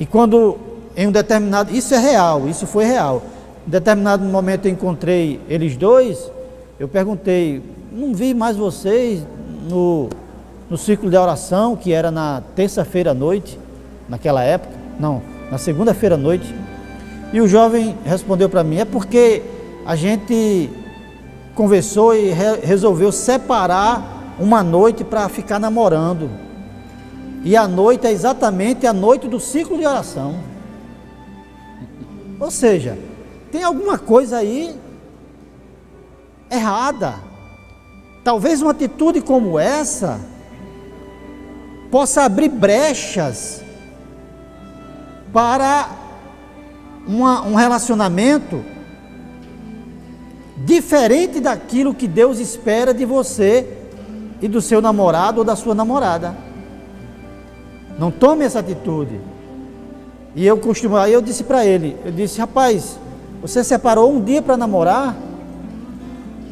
E quando em um determinado, isso é real, isso foi real. Em determinado momento eu encontrei eles dois, eu perguntei, não vi mais vocês no ciclo de oração, que era na terça-feira à noite, naquela época, não, na segunda-feira à noite. E o jovem respondeu para mim, é porque a gente conversou e resolveu separar uma noite para ficar namorando. E a noite é exatamente a noite do ciclo de oração. Ou seja, tem alguma coisa aí errada. Talvez uma atitude como essa possa abrir brechas para um relacionamento diferente daquilo que Deus espera de você e do seu namorado ou da sua namorada. Não tome essa atitude. E aí eu disse para ele, eu disse, rapaz, você separou um dia para namorar?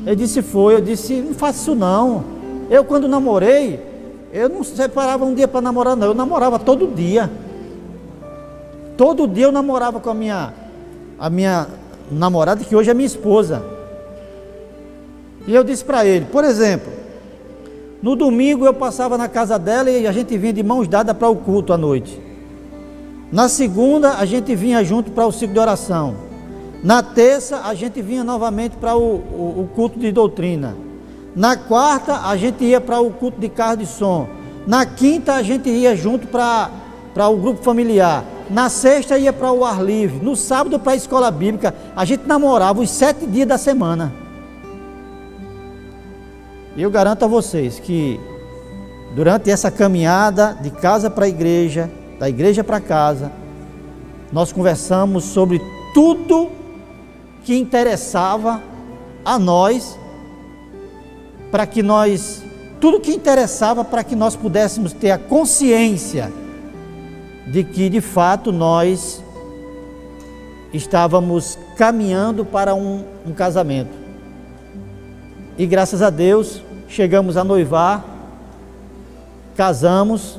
Ele disse, foi. Eu disse, não faça isso não. Eu quando namorei, eu não separava um dia para namorar não, eu namorava todo dia. Todo dia eu namorava com a minha namorada, que hoje é minha esposa. E eu disse para ele, por exemplo, no domingo eu passava na casa dela e a gente vinha de mãos dadas para o culto à noite. Na segunda a gente vinha junto para o ciclo de oração. Na terça a gente vinha novamente para o culto de doutrina. Na quarta a gente ia para o culto de carro de som. Na quinta a gente ia junto para o grupo familiar. Na sexta ia para o ar livre. No sábado para a escola bíblica. A gente namorava os 7 dias da semana. E eu garanto a vocês que durante essa caminhada de casa para a igreja, da igreja para casa, nós conversamos sobre tudo que interessava a nós, tudo que interessava para que nós pudéssemos ter a consciência de que de fato nós estávamos caminhando para um casamento. E graças a Deus chegamos a noivar, casamos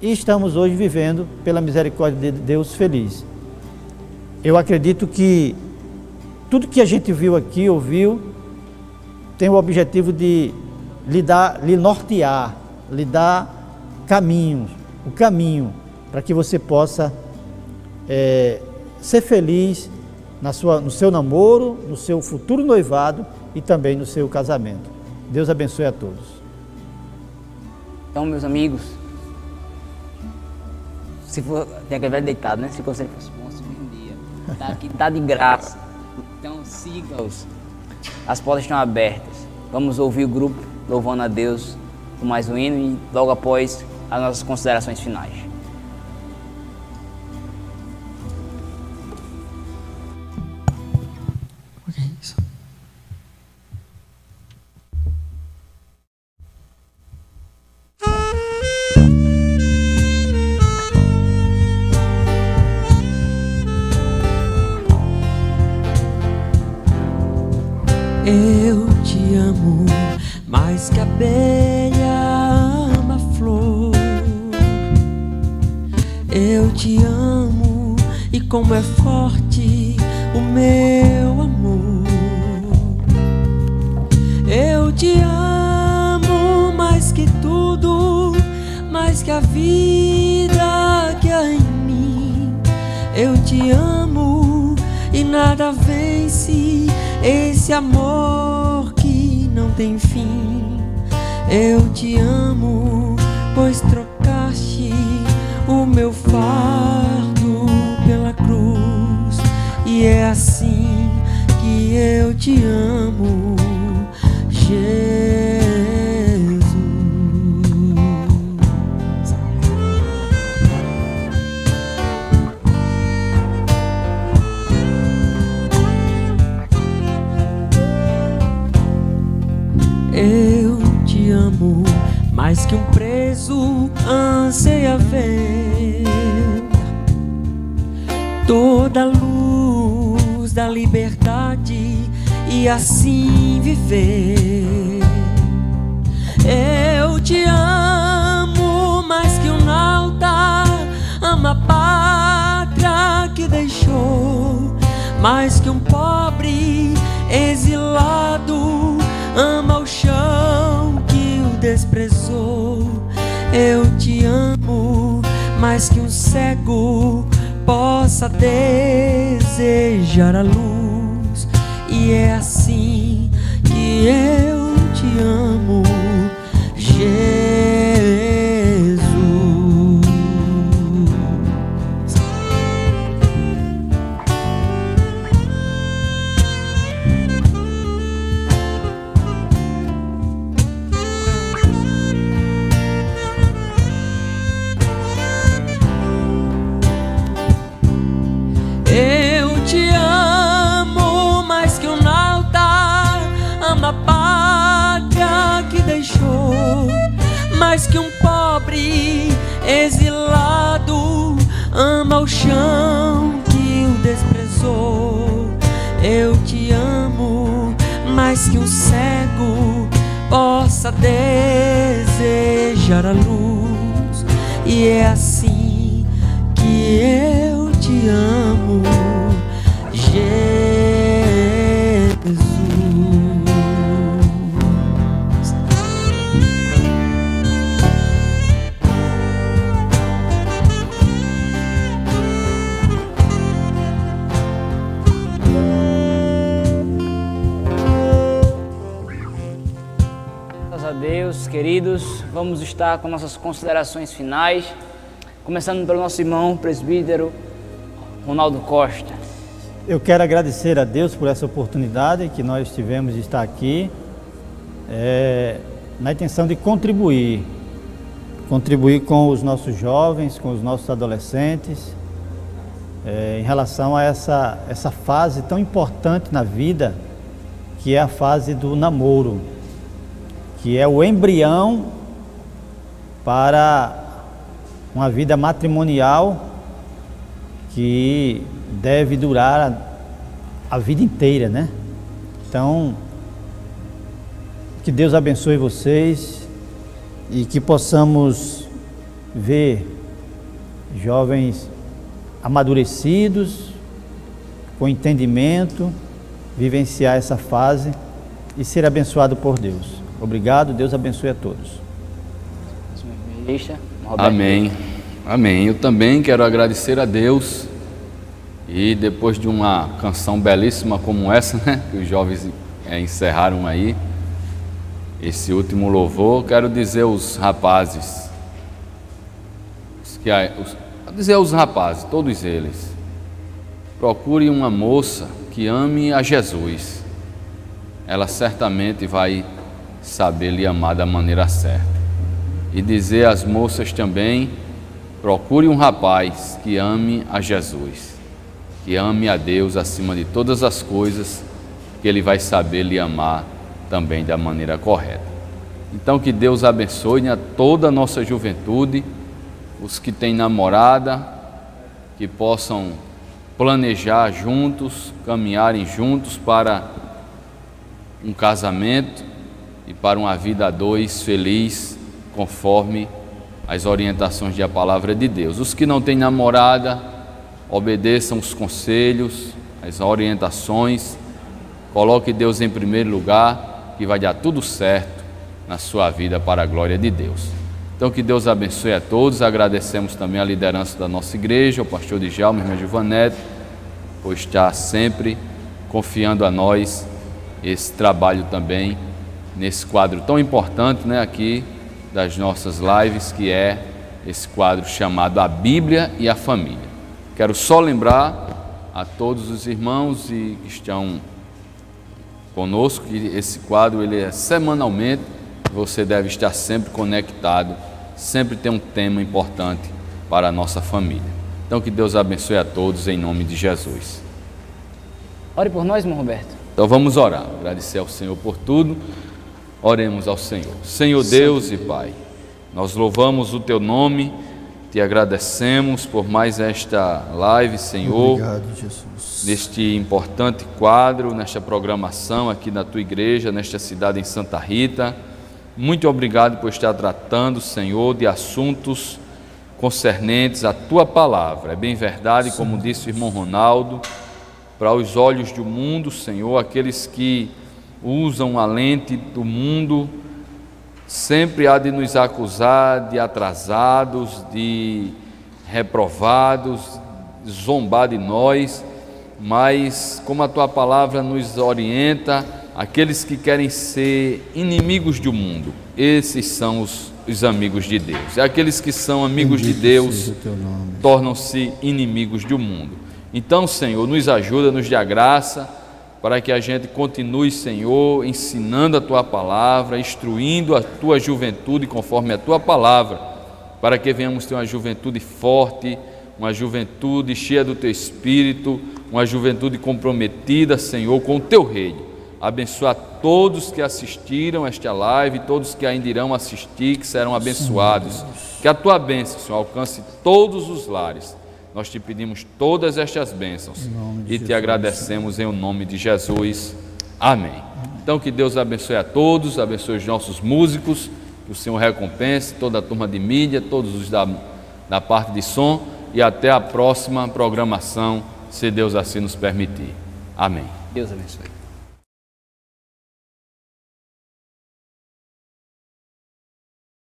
e estamos hoje vivendo pela misericórdia de Deus feliz. Eu acredito que tudo que a gente viu aqui, ouviu, tem o objetivo de lhe nortear, lhe dar o caminho para que você possa ser feliz no seu namoro, no seu futuro noivado e também no seu casamento. Deus abençoe a todos. Então, meus amigos, se for, tem aquele velho deitado, né? Se você fosse bom, se vendia. Tá aqui, tá de graça. Então, siga-os. As portas estão abertas. Vamos ouvir o grupo louvando a Deus com mais um hino e logo após as nossas considerações finais. Eu te amo mais que a abelha ama a flor. Eu te amo e como é forte o meu amor. Eu te amo mais que tudo, mais que a vida que há em mim. Eu te amo e nada vence esse amor que não tem fim. Eu te amo, pois trocaste o meu fardo pela cruz. E é assim que eu te amo, Jesus. Eu te amo mais que um preso anseia ver toda a luz da liberdade e assim viver. Eu te amo mais que um nauta ama a pátria que deixou, mais que um pobre exilado ama o chão que o desprezou. Eu te amo mais que um cego possa desejar a luz. E é assim que eu te amo, Jesus. Eu te amo mais que um nauta ama a pátria mais que um pobre exilado ama o chão que o desprezou. Eu te amo mais que um cego possa desejar a luz. E é assim que eu te amo, Jesus. Graças a Deus, queridos, vamos estar com nossas considerações finais, começando pelo nosso irmão presbítero Ronaldo Costa. Eu quero agradecer a Deus por essa oportunidade que nós tivemos de estar aqui, na intenção de contribuir com os nossos jovens, com os nossos adolescentes, em relação a essa fase tão importante na vida, que é a fase do namoro, que é o embrião para uma vida matrimonial que deve durar a vida inteira, né? Então, que Deus abençoe vocês e que possamos ver jovens amadurecidos, com entendimento, vivenciar essa fase e ser abençoado por Deus. Obrigado, Deus abençoe a todos. Amém. Amém. Eu também quero agradecer a Deus. E depois de uma canção belíssima como essa, né, que os jovens encerraram aí, esse último louvor, quero dizer aos rapazes, todos eles, procure uma moça que ame a Jesus. Ela certamente vai saber lhe amar da maneira certa. E dizer às moças também, procure um rapaz que ame a Jesus, que ame a Deus acima de todas as coisas, que Ele vai saber lhe amar também da maneira correta. Então que Deus abençoe a toda a nossa juventude, os que têm namorada, que possam planejar juntos, caminharem juntos para um casamento e para uma vida a dois feliz, conforme as orientações da palavra de Deus. Os que não têm namorada, obedeçam os conselhos, as orientações, coloque Deus em primeiro lugar, que vai dar tudo certo na sua vida para a glória de Deus. Então que Deus abençoe a todos. Agradecemos também a liderança da nossa igreja, o pastor Djalma, a irmã Givanete, por estar sempre confiando a nós esse trabalho também, nesse quadro tão importante, né, aqui das nossas lives, que é esse quadro chamado A Bíblia e a Família. Quero só lembrar a todos os irmãos que estão conosco que esse quadro ele é semanalmente, você deve estar sempre conectado, sempre tem um tema importante para a nossa família. Então que Deus abençoe a todos em nome de Jesus. Ore por nós, irmão Roberto. Então vamos orar, agradecer ao Senhor por tudo. Oremos ao Senhor. Senhor Deus e Pai, nós louvamos o Teu nome, Te agradecemos por mais esta live, Senhor. Obrigado, Jesus. Neste importante quadro, nesta programação aqui na Tua igreja, nesta cidade em Santa Rita. Muito obrigado por estar tratando, Senhor, de assuntos concernentes à Tua palavra. É bem verdade, como disse o irmão Ronaldo, para os olhos do mundo, Senhor, aqueles que usam a lente do mundo, sempre há de nos acusar de atrasados, de reprovados, zombar de nós, mas como a Tua palavra nos orienta, aqueles que querem ser inimigos do mundo, esses são os amigos de Deus. É aqueles que são amigos de Deus, tornam-se inimigos do mundo. Então, Senhor, nos ajuda, nos dê a graça, para que a gente continue, Senhor, ensinando a Tua palavra, instruindo a Tua juventude conforme a Tua palavra, para que venhamos ter uma juventude forte, uma juventude cheia do Teu Espírito, uma juventude comprometida, Senhor, com o Teu reino, abençoa todos que assistiram esta live, todos que ainda irão assistir, que serão abençoados. Que a tua bênção, Senhor, alcance todos os lares. Nós te pedimos todas estas bênçãos e te agradecemos em nome de Jesus. Amém. Então, que Deus abençoe a todos, abençoe os nossos músicos, que o Senhor recompense toda a turma de mídia, todos os da parte de som, e até a próxima programação, se Deus assim nos permitir. Amém. Deus abençoe.